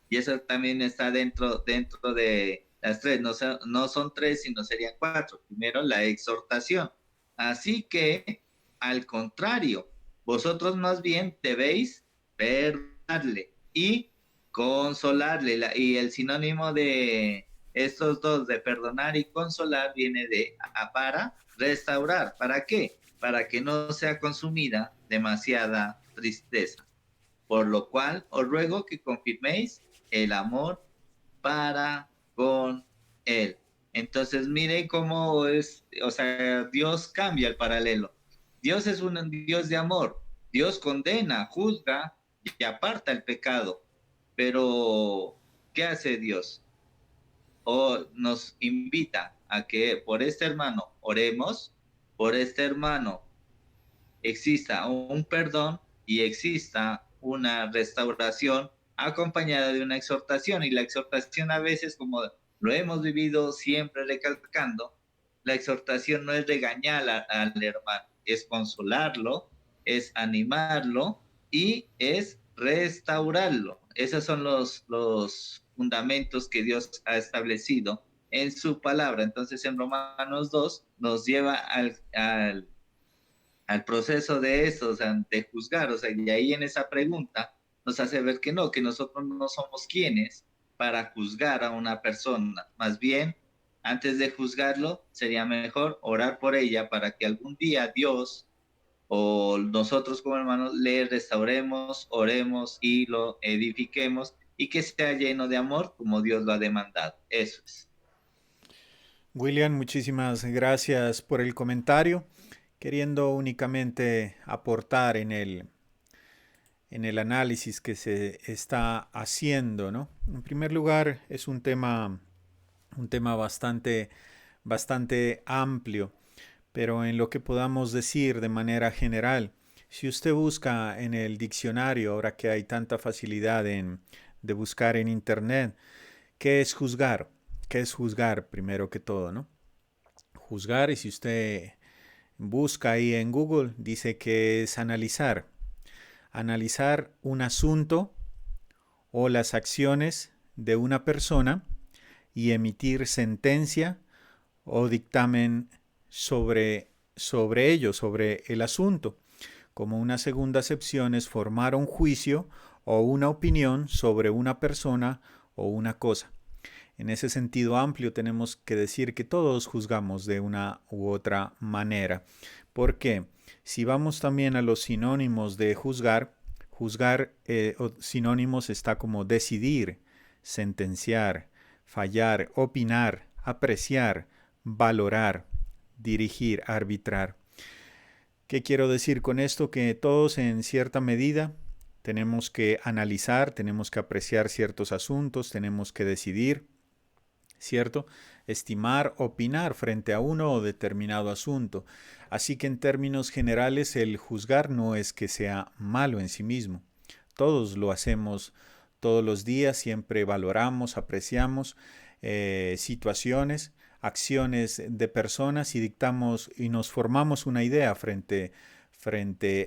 Y eso también está dentro de las tres, no son tres, sino serían cuatro. Primero, la exhortación. Así que, al contrario, vosotros más bien debéis perdonarle y consolarle. Y el sinónimo de estos dos, de perdonar y consolar, viene de para restaurar. ¿Para qué? Para que no sea consumida demasiada tristeza. Por lo cual os ruego que confirméis el amor para con él. Entonces mire cómo es, Dios cambia el paralelo. Dios es un Dios de amor. Dios condena, juzga y aparta el pecado. Pero, ¿qué hace Dios? Nos invita a que por este hermano oremos, por este hermano exista un perdón y exista una restauración acompañada de una exhortación. Y la exhortación, a veces, como lo hemos vivido siempre recalcando, la exhortación no es regañar al hermano, es consolarlo, es animarlo y es restaurarlo. Esos son los fundamentos que Dios ha establecido en su palabra. Entonces, en Romanos 2 nos lleva al proceso de eso, de juzgar. Y ahí en esa pregunta nos hace ver que nosotros no somos quienes para juzgar a una persona. Más bien, antes de juzgarlo, sería mejor orar por ella para que algún día Dios o nosotros como hermanos le restauremos, oremos y lo edifiquemos y que sea lleno de amor como Dios lo ha demandado. Eso es. William, muchísimas gracias por el comentario. Queriendo únicamente aportar en el análisis que se está haciendo, ¿no? En primer lugar, es un tema bastante amplio, pero en lo que podamos decir de manera general, si usted busca en el diccionario, ahora que hay tanta facilidad de buscar en internet, ¿qué es juzgar? ¿Qué es juzgar primero que todo, no? Juzgar, y si usted busca ahí en Google, dice que es analizar un asunto o las acciones de una persona y emitir sentencia o dictamen sobre ello, sobre el asunto. Como una segunda acepción es formar un juicio o una opinión sobre una persona o una cosa. En ese sentido amplio tenemos que decir que todos juzgamos de una u otra manera. ¿Por qué? Si vamos también a los sinónimos de juzgar, sinónimos está como decidir, sentenciar, fallar, opinar, apreciar, valorar, dirigir, arbitrar. ¿Qué quiero decir con esto? Que todos en cierta medida tenemos que analizar, tenemos que apreciar ciertos asuntos, tenemos que decidir, ¿cierto? Estimar, opinar frente a uno o determinado asunto. Así que en términos generales el juzgar no es que sea malo en sí mismo. Todos lo hacemos todos los días, siempre valoramos, apreciamos situaciones, acciones de personas y dictamos y nos formamos una idea frente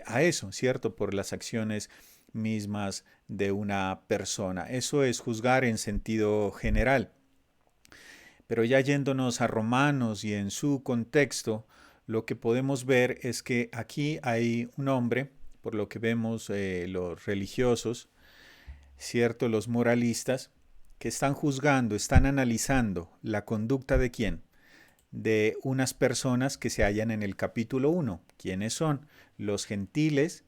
a eso, ¿cierto? Por las acciones mismas de una persona. Eso es juzgar en sentido general. Pero ya yéndonos a Romanos y en su contexto, lo que podemos ver es que aquí hay un hombre, por lo que vemos los religiosos, ¿cierto? Los moralistas, que están juzgando, están analizando la conducta de quién, de unas personas que se hallan en el capítulo 1. ¿Quiénes son? Los gentiles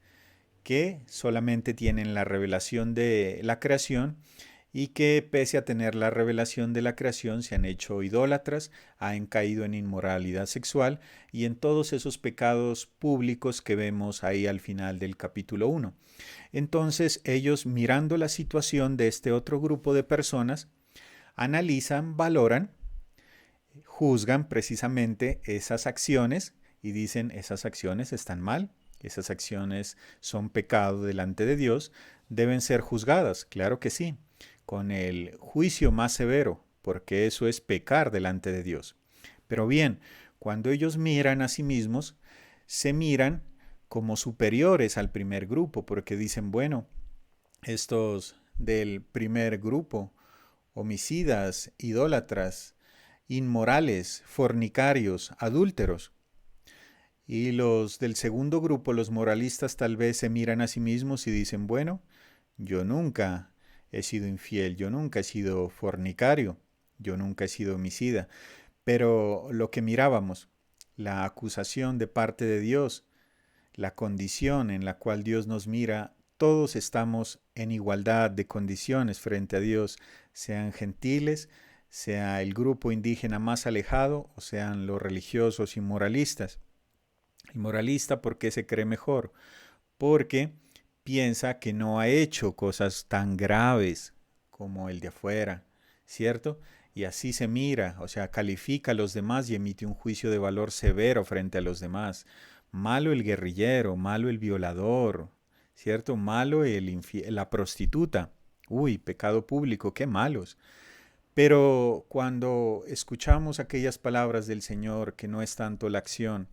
que solamente tienen la revelación de la creación y que pese a tener la revelación de la creación se han hecho idólatras, han caído en inmoralidad sexual y en todos esos pecados públicos que vemos ahí al final del capítulo 1. Entonces ellos, mirando la situación de este otro grupo de personas, analizan, valoran, juzgan precisamente esas acciones y dicen esas acciones están mal, esas acciones son pecado delante de Dios, deben ser juzgadas, claro que sí, con el juicio más severo, porque eso es pecar delante de Dios. Pero bien, cuando ellos miran a sí mismos, se miran como superiores al primer grupo, porque dicen, bueno, estos del primer grupo, homicidas, idólatras, inmorales, fornicarios, adúlteros. Y los del segundo grupo, los moralistas, tal vez se miran a sí mismos y dicen, bueno, yo nunca he sido infiel, yo nunca he sido fornicario, yo nunca he sido homicida. Pero lo que mirábamos, la acusación de parte de Dios, la condición en la cual Dios nos mira, todos estamos en igualdad de condiciones frente a Dios, sean gentiles, sea el grupo indígena más alejado o sean los religiosos y moralistas. El moralista, ¿por qué se cree mejor? Porque piensa que no ha hecho cosas tan graves como el de afuera, ¿cierto? Y así se mira, o sea, califica a los demás y emite un juicio de valor severo frente a los demás. Malo el guerrillero, malo el violador, ¿cierto? Malo la prostituta. Uy, pecado público, qué malos. Pero cuando escuchamos aquellas palabras del Señor, que no es tanto la acción,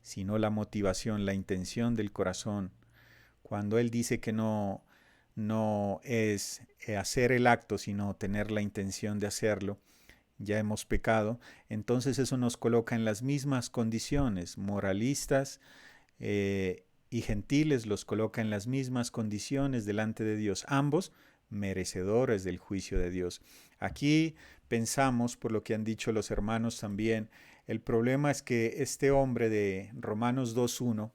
sino la motivación, la intención del corazón, cuando Él dice que no es hacer el acto, sino tener la intención de hacerlo, ya hemos pecado, entonces eso nos coloca en las mismas condiciones, moralistas y gentiles los coloca en las mismas condiciones delante de Dios, ambos merecedores del juicio de Dios. Aquí pensamos, por lo que han dicho los hermanos también, el problema es que este hombre de Romanos 2.1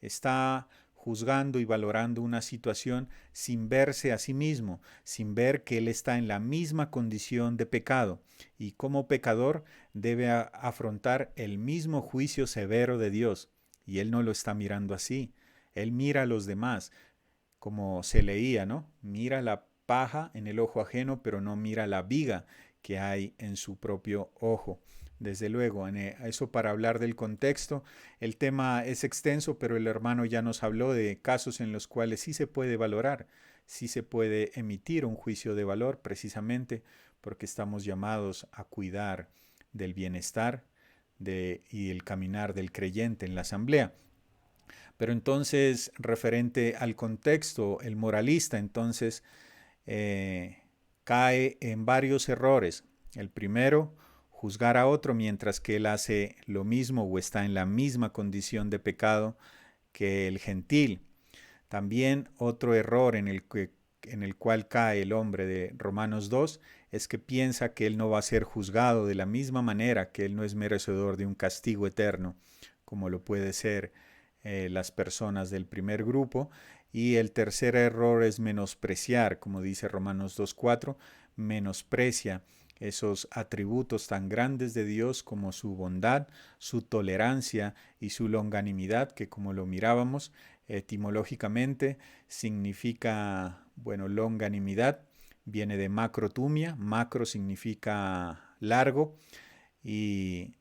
está juzgando y valorando una situación sin verse a sí mismo, sin ver que él está en la misma condición de pecado y como pecador debe afrontar el mismo juicio severo de Dios. Y él no lo está mirando así, él mira a los demás, como se leía, ¿no? Mira la paja en el ojo ajeno, pero no mira la viga que hay en su propio ojo. Desde luego, eso para hablar del contexto, el tema es extenso, pero el hermano ya nos habló de casos en los cuales sí se puede valorar, sí se puede emitir un juicio de valor, precisamente porque estamos llamados a cuidar del bienestar y el caminar del creyente en la asamblea. Pero entonces, referente al contexto, el moralista entonces cae en varios errores. El primero, juzgar a otro mientras que él hace lo mismo o está en la misma condición de pecado que el gentil. También otro error en el cual cae el hombre de Romanos 2 es que piensa que él no va a ser juzgado de la misma manera, que él no es merecedor de un castigo eterno, como lo puede ser las personas del primer grupo. Y el tercer error es menospreciar, como dice Romanos 2.4, menosprecia esos atributos tan grandes de Dios como su bondad, su tolerancia y su longanimidad, que como lo mirábamos etimológicamente significa, bueno, longanimidad, viene de macrotumia, macro significa largo y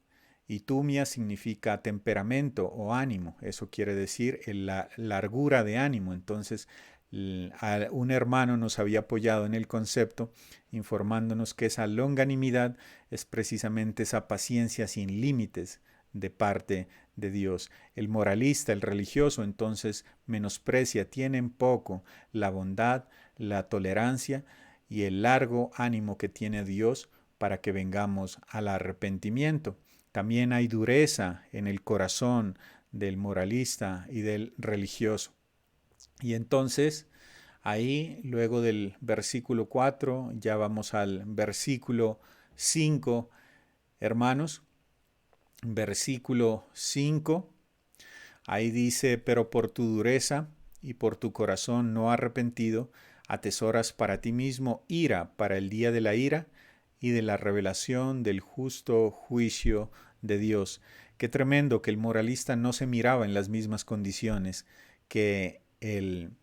tumia significa temperamento o ánimo, eso quiere decir la largura de ánimo. Entonces, un hermano nos había apoyado en el concepto, informándonos que esa longanimidad es precisamente esa paciencia sin límites de parte de Dios. El moralista, el religioso, entonces menosprecia, tiene en poco la bondad, la tolerancia y el largo ánimo que tiene Dios para que vengamos al arrepentimiento. También hay dureza en el corazón del moralista y del religioso. Y entonces, ahí, luego del versículo 4, ya vamos al versículo 5, hermanos. Versículo 5, ahí dice, pero por tu dureza y por tu corazón no arrepentido, atesoras para ti mismo ira para el día de la ira y de la revelación del justo juicio de Dios. Qué tremendo que el moralista no se miraba en las mismas condiciones que el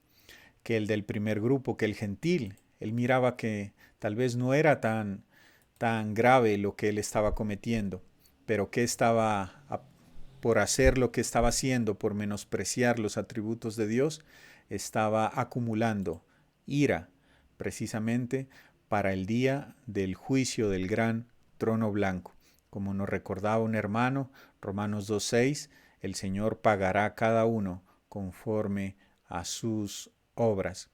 del primer grupo, que el gentil. Él miraba que tal vez no era tan grave lo que él estaba cometiendo, pero que estaba por hacer lo que estaba haciendo, por menospreciar los atributos de Dios, estaba acumulando ira precisamente para el día del juicio del gran trono blanco. Como nos recordaba un hermano, Romanos 2:6, el Señor pagará a cada uno conforme a sus obras.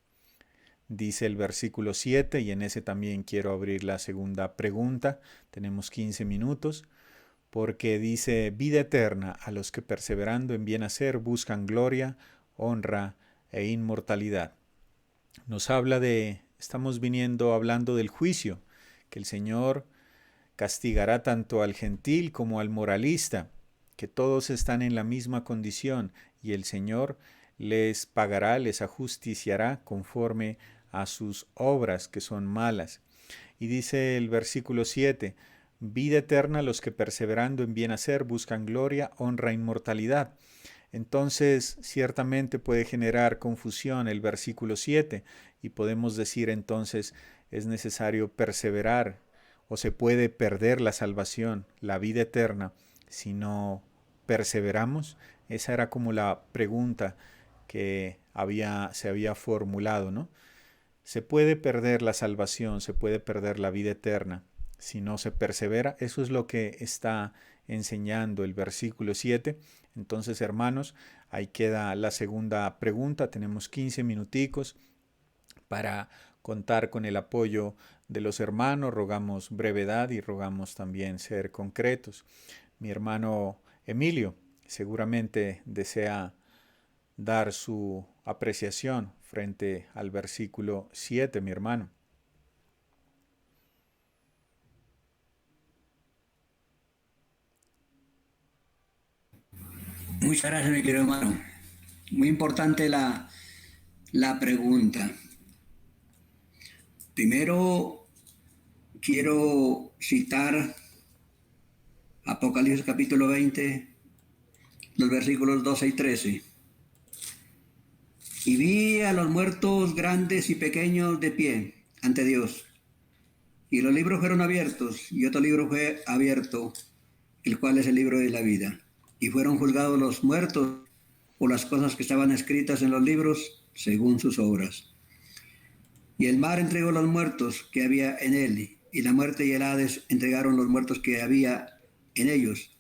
Dice el versículo 7, y en ese también quiero abrir la segunda pregunta. Tenemos 15 minutos, porque dice, vida eterna a los que perseverando en bien hacer buscan gloria, honra e inmortalidad. Nos habla estamos hablando del juicio, que el Señor castigará tanto al gentil como al moralista, que todos están en la misma condición, y el Señor les pagará, les ajusticiará conforme a sus obras que son malas. Y dice el versículo 7, vida eterna a los que perseverando en bien hacer buscan gloria, honra e inmortalidad. Entonces, ciertamente puede generar confusión el versículo 7 y podemos decir entonces es necesario perseverar o se puede perder la salvación, la vida eterna, si no perseveramos. Esa era como la pregunta que se había formulado, ¿no? Se puede perder la salvación, se puede perder la vida eterna si no se persevera. Eso es lo que está enseñando el versículo 7. Entonces, hermanos, ahí queda la segunda pregunta. Tenemos 15 minuticos para contar con el apoyo de los hermanos. Rogamos brevedad y rogamos también ser concretos. Mi hermano Emilio seguramente desea dar su apreciación frente al versículo 7, mi hermano. Muchas gracias, mi querido hermano. Muy importante la pregunta. Primero, quiero citar Apocalipsis capítulo 20, los versículos 12 y 13. Y vi a los muertos grandes y pequeños de pie ante Dios. Y los libros fueron abiertos, y otro libro fue abierto, el cual es el libro de la vida. Y fueron juzgados los muertos por las cosas que estaban escritas en los libros, según sus obras. Y el mar entregó los muertos que había en él, y la muerte y el Hades entregaron los muertos que había en ellos.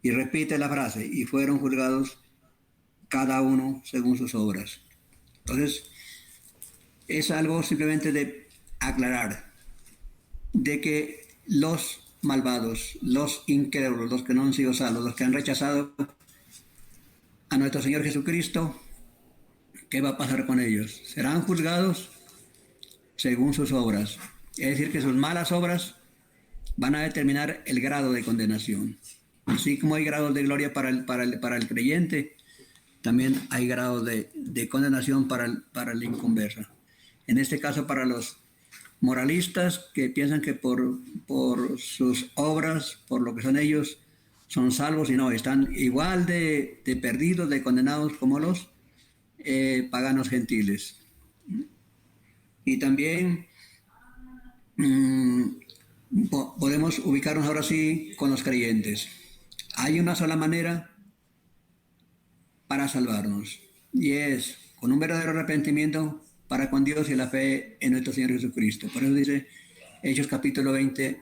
Y repite la frase, y fueron juzgados cada uno según sus obras. Entonces, es algo simplemente de aclarar, de que los malvados, los incrédulos, los que no han sido salvos, los que han rechazado a nuestro Señor Jesucristo, ¿qué va a pasar con ellos? Serán juzgados según sus obras. Es decir, que sus malas obras van a determinar el grado de condenación. Así como hay grados de gloria para el creyente, también hay grados de condenación para el inconverso. En este caso, para los moralistas que piensan que por sus obras, por lo que son ellos, son salvos y no, están igual de perdidos, de condenados como los paganos gentiles. Y también podemos ubicarnos ahora sí con los creyentes. Hay una sola manera para salvarnos y es con un verdadero arrepentimiento para con Dios y la fe en nuestro Señor Jesucristo. Por eso dice Hechos capítulo 20,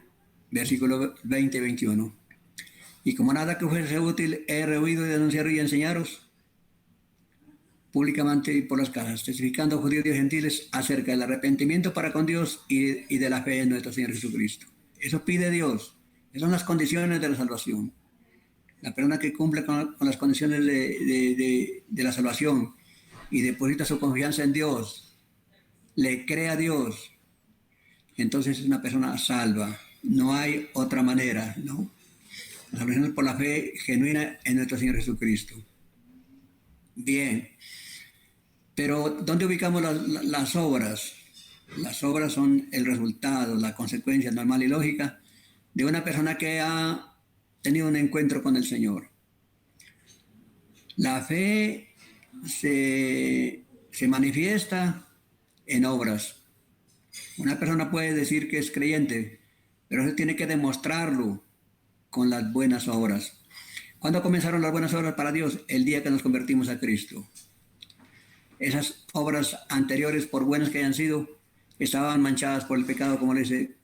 versículo 20 y 21. Y como nada que fuese útil, he rehuido de denunciar y enseñaros públicamente y por las casas, testificando a judíos y gentiles acerca del arrepentimiento para con Dios y de la fe en nuestro Señor Jesucristo. Eso pide Dios. Esas son las condiciones de la salvación. La persona que cumple con las condiciones de la salvación y deposita su confianza en Dios, le cree a Dios, entonces es una persona salva. No hay otra manera, ¿no? La salvación es por la fe genuina en nuestro Señor Jesucristo. Bien. Pero ¿dónde ubicamos las obras? Las obras son el resultado, la consecuencia normal y lógica de una persona que ha tenido un encuentro con el Señor. La fe se manifiesta en obras. Una persona puede decir que es creyente, pero se tiene que demostrarlo con las buenas obras. ¿Cuándo comenzaron las buenas obras para Dios? El día que nos convertimos a Cristo. Esas obras anteriores, por buenas que hayan sido, estaban manchadas por el pecado, como le dice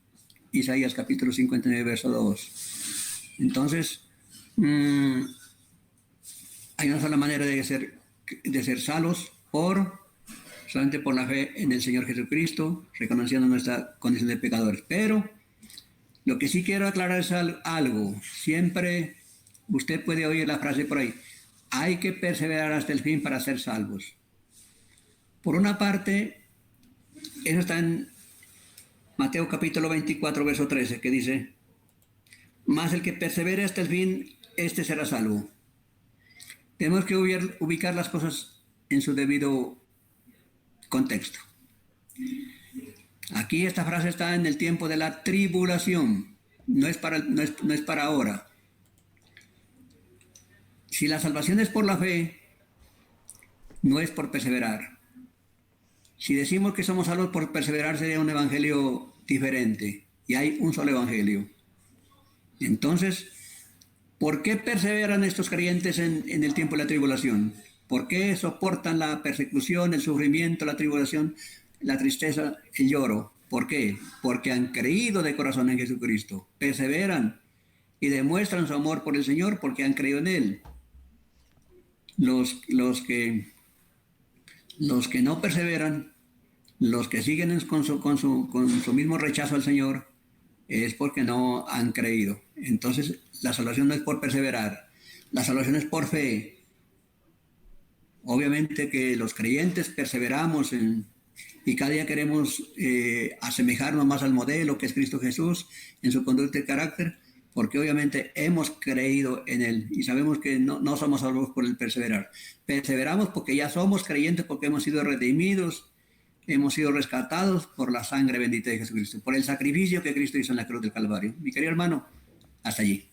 Isaías capítulo 59, verso 2. Entonces, hay una sola manera de ser salvos, solamente por la fe en el Señor Jesucristo, reconociendo nuestra condición de pecadores. Pero lo que sí quiero aclarar es algo. Siempre usted puede oír la frase por ahí: hay que perseverar hasta el fin para ser salvos. Por una parte, eso está en Mateo capítulo 24, verso 13, que dice: mas el que persevere hasta el fin, este será salvo. Tenemos que ubicar las cosas en su debido contexto. Aquí esta frase está en el tiempo de la tribulación, no es para ahora. Si la salvación es por la fe, no es por perseverar. Si decimos que somos salvos por perseverar, sería un evangelio diferente, y hay un solo evangelio. Entonces, ¿por qué perseveran estos creyentes en el tiempo de la tribulación? ¿Por qué soportan la persecución, el sufrimiento, la tribulación, la tristeza, el lloro? ¿Por qué? Porque han creído de corazón en Jesucristo. Perseveran y demuestran su amor por el Señor porque han creído en Él. Los que no perseveran, los que siguen con su mismo rechazo al Señor, es porque no han creído. Entonces, la salvación no es por perseverar, la salvación es por fe. Obviamente que los creyentes perseveramos y cada día queremos asemejarnos más al modelo que es Cristo Jesús en su conducta y carácter, porque obviamente hemos creído en Él y sabemos que no somos salvos por el perseverar. Perseveramos porque ya somos creyentes, porque hemos sido redimidos, hemos sido rescatados por la sangre bendita de Jesucristo, por el sacrificio que Cristo hizo en la cruz del Calvario. Mi querido hermano, hasta allí.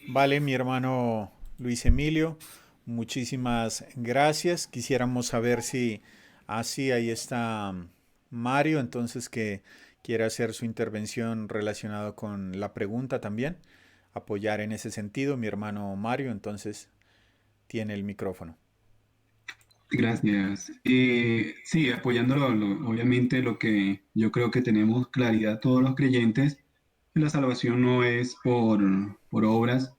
Vale, mi hermano Luis Emilio, muchísimas gracias. Quisiéramos saber si ahí está Mario, entonces, que quiere hacer su intervención relacionada con la pregunta también, apoyar en ese sentido. Mi hermano Mario, entonces, tiene el micrófono. Gracias. Sí, apoyándolo, obviamente lo que yo creo que tenemos claridad todos los creyentes, que la salvación no es por obras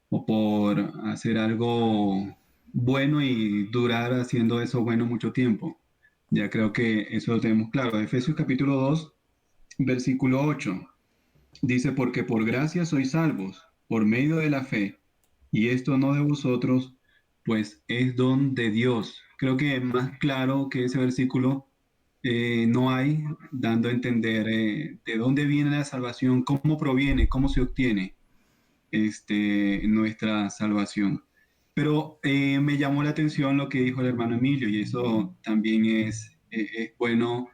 o por hacer algo bueno y durar haciendo eso bueno mucho tiempo. Ya creo que eso lo tenemos claro. Efesios capítulo 2, versículo 8, dice: porque por gracia sois salvos, por medio de la fe, y esto no de vosotros, pues es don de Dios. Creo que más claro que ese versículo no hay, dando a entender de dónde viene la salvación, cómo proviene, cómo se obtiene nuestra salvación. Pero me llamó la atención lo que dijo el hermano Emilio, y eso también es es bueno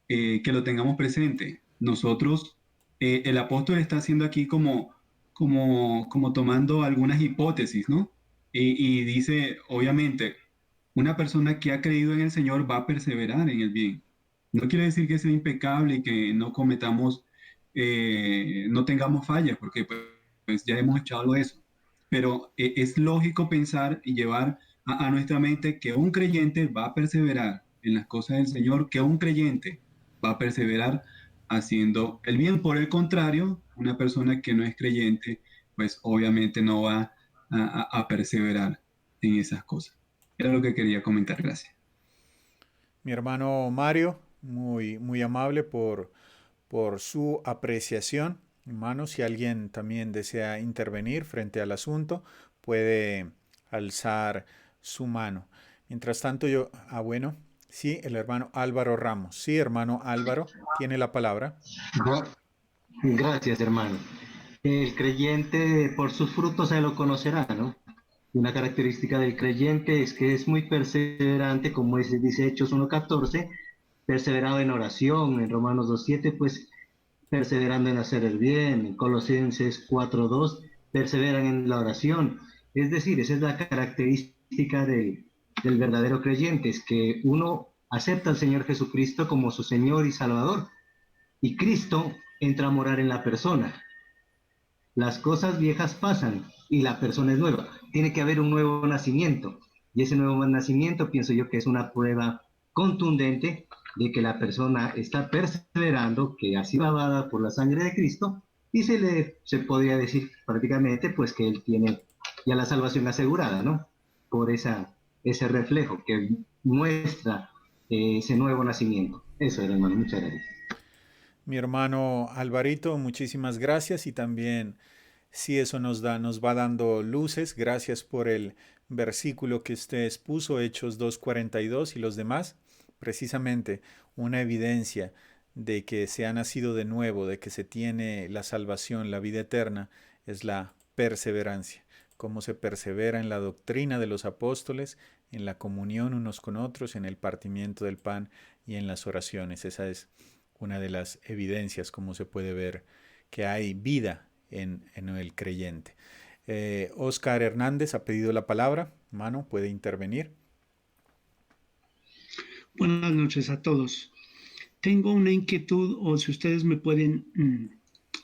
que lo tengamos presente. Nosotros, el apóstol está haciendo aquí como tomando algunas hipótesis, ¿no? Y dice, obviamente, una persona que ha creído en el Señor va a perseverar en el bien. No quiere decir que sea impecable y que no cometamos, no tengamos fallas, porque pues ya hemos echado algo de eso. Pero es lógico pensar y llevar a nuestra mente que un creyente va a perseverar en las cosas del Señor, que un creyente va a perseverar haciendo el bien. Por el contrario, una persona que no es creyente, pues obviamente no va a perseverar en esas cosas. Era lo que quería comentar, gracias. Mi hermano Mario, muy amable por su apreciación. Hermano, si alguien también desea intervenir frente al asunto, puede alzar su mano. Mientras tanto, bueno, sí, el hermano Álvaro Ramos. Sí, hermano Álvaro, tiene la palabra. Gracias, hermano. El creyente por sus frutos se lo conocerá, ¿no? Una característica del creyente es que es muy perseverante, como dice Hechos 1:14, perseverado en oración, en Romanos 2:7, pues perseverando en hacer el bien, en Colosenses 4:2, perseveran en la oración. Es decir, esa es la característica del verdadero creyente, es que uno acepta al Señor Jesucristo como su Señor y Salvador, y Cristo entra a morar en la persona. Las cosas viejas pasan y la persona es nueva. Tiene que haber un nuevo nacimiento. Y ese nuevo nacimiento pienso yo que es una prueba contundente de que la persona está perseverando, que ha sido lavada por la sangre de Cristo, y se podría decir prácticamente pues que él tiene ya la salvación asegurada, ¿no? Por ese reflejo que muestra ese nuevo nacimiento. Eso era, hermano. Muchas gracias. Mi hermano Alvarito, muchísimas gracias y también si eso nos va dando luces. Gracias por el versículo que usted expuso, Hechos 2:42 y los demás. Precisamente una evidencia de que se ha nacido de nuevo, de que se tiene la salvación, la vida eterna, es la perseverancia. Cómo se persevera en la doctrina de los apóstoles, en la comunión unos con otros, en el partimiento del pan y en las oraciones. Esa es una de las evidencias, como se puede ver, que hay vida en el creyente. Oscar Hernández ha pedido la palabra. Hermano, puede intervenir. Buenas noches a todos. Tengo una inquietud, o si ustedes me pueden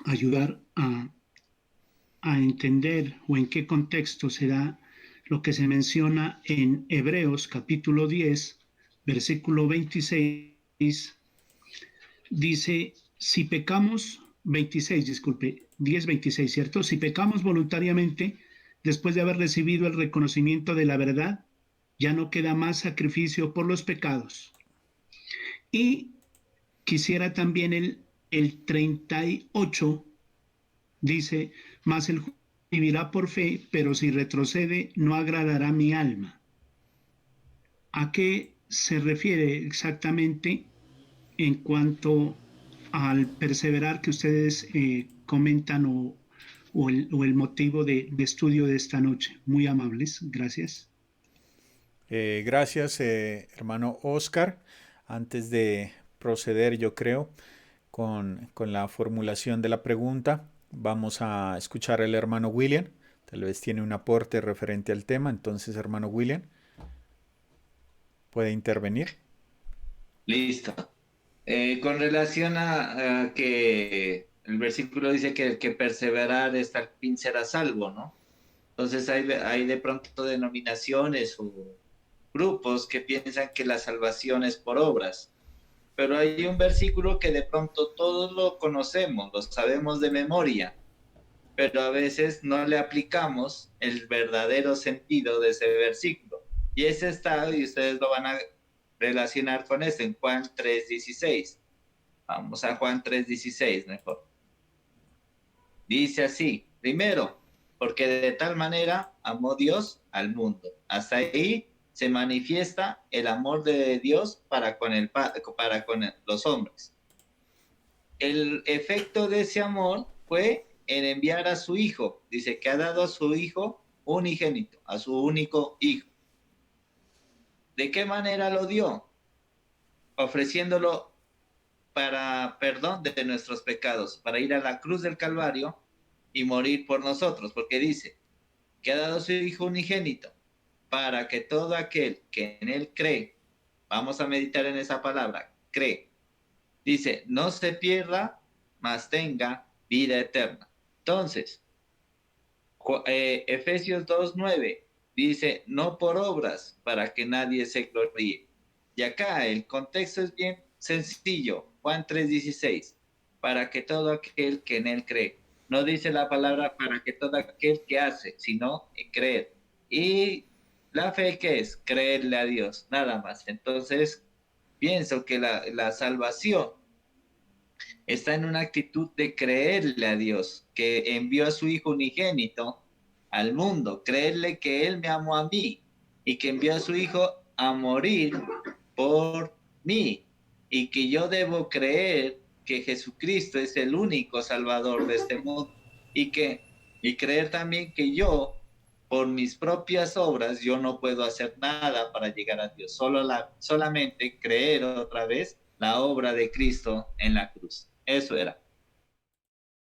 ayudar a entender o en qué contexto será lo que se menciona en Hebreos capítulo 10, versículo 26. Dice, si pecamos, 26, disculpe, 10:26, ¿cierto? Si pecamos voluntariamente, después de haber recibido el reconocimiento de la verdad, ya no queda más sacrificio por los pecados. Y quisiera también el 38, dice, mas el justo vivirá por fe, pero si retrocede, no agradará mi alma. ¿A qué se refiere exactamente en cuanto al perseverar que ustedes comentan o el motivo de estudio de esta noche? Muy amables, gracias. Gracias, hermano Oscar. Antes de proceder, yo creo, con la formulación de la pregunta, vamos a escuchar al hermano William. Tal vez tiene un aporte referente al tema. Entonces, hermano William, ¿puede intervenir? Listo. Con relación a que el versículo dice que el que perseverar hasta el fin será salvo, ¿no? Entonces hay de pronto denominaciones o grupos que piensan que la salvación es por obras, pero hay un versículo que de pronto todos lo conocemos, lo sabemos de memoria, pero a veces no le aplicamos el verdadero sentido de ese versículo. Y ese está, y ustedes lo van a relacionar con esto en Juan 3:16. Vamos a Juan 3:16 mejor. Dice así, primero, porque de tal manera amó Dios al mundo. Hasta ahí se manifiesta el amor de Dios para con los hombres. El efecto de ese amor fue en enviar a su hijo. Dice que ha dado a su hijo unigénito, a su único hijo. ¿De qué manera lo dio? ofreciéndolo para perdón de nuestros pecados, para ir a la cruz del Calvario y morir por nosotros, porque dice que ha dado su Hijo unigénito para que todo aquel que en él cree, vamos a meditar en esa palabra, cree, dice, no se pierda, mas tenga vida eterna. Entonces, Efesios 2:9 dice, no por obras para que nadie se gloríe. Y acá el contexto es bien sencillo. Juan 3:16, para que todo aquel que en él cree. No dice la palabra para que todo aquel que hace, sino creer. Y la fe, ¿qué es? Creerle a Dios, nada más. Entonces, pienso que la salvación está en una actitud de creerle a Dios, que envió a su Hijo unigénito al mundo, creerle que Él me amó a mí y que envió a su Hijo a morir por mí y que yo debo creer que Jesucristo es el único Salvador de este mundo y creer también que yo, por mis propias obras, yo no puedo hacer nada para llegar a Dios, solamente creer otra vez la obra de Cristo en la cruz. Eso era.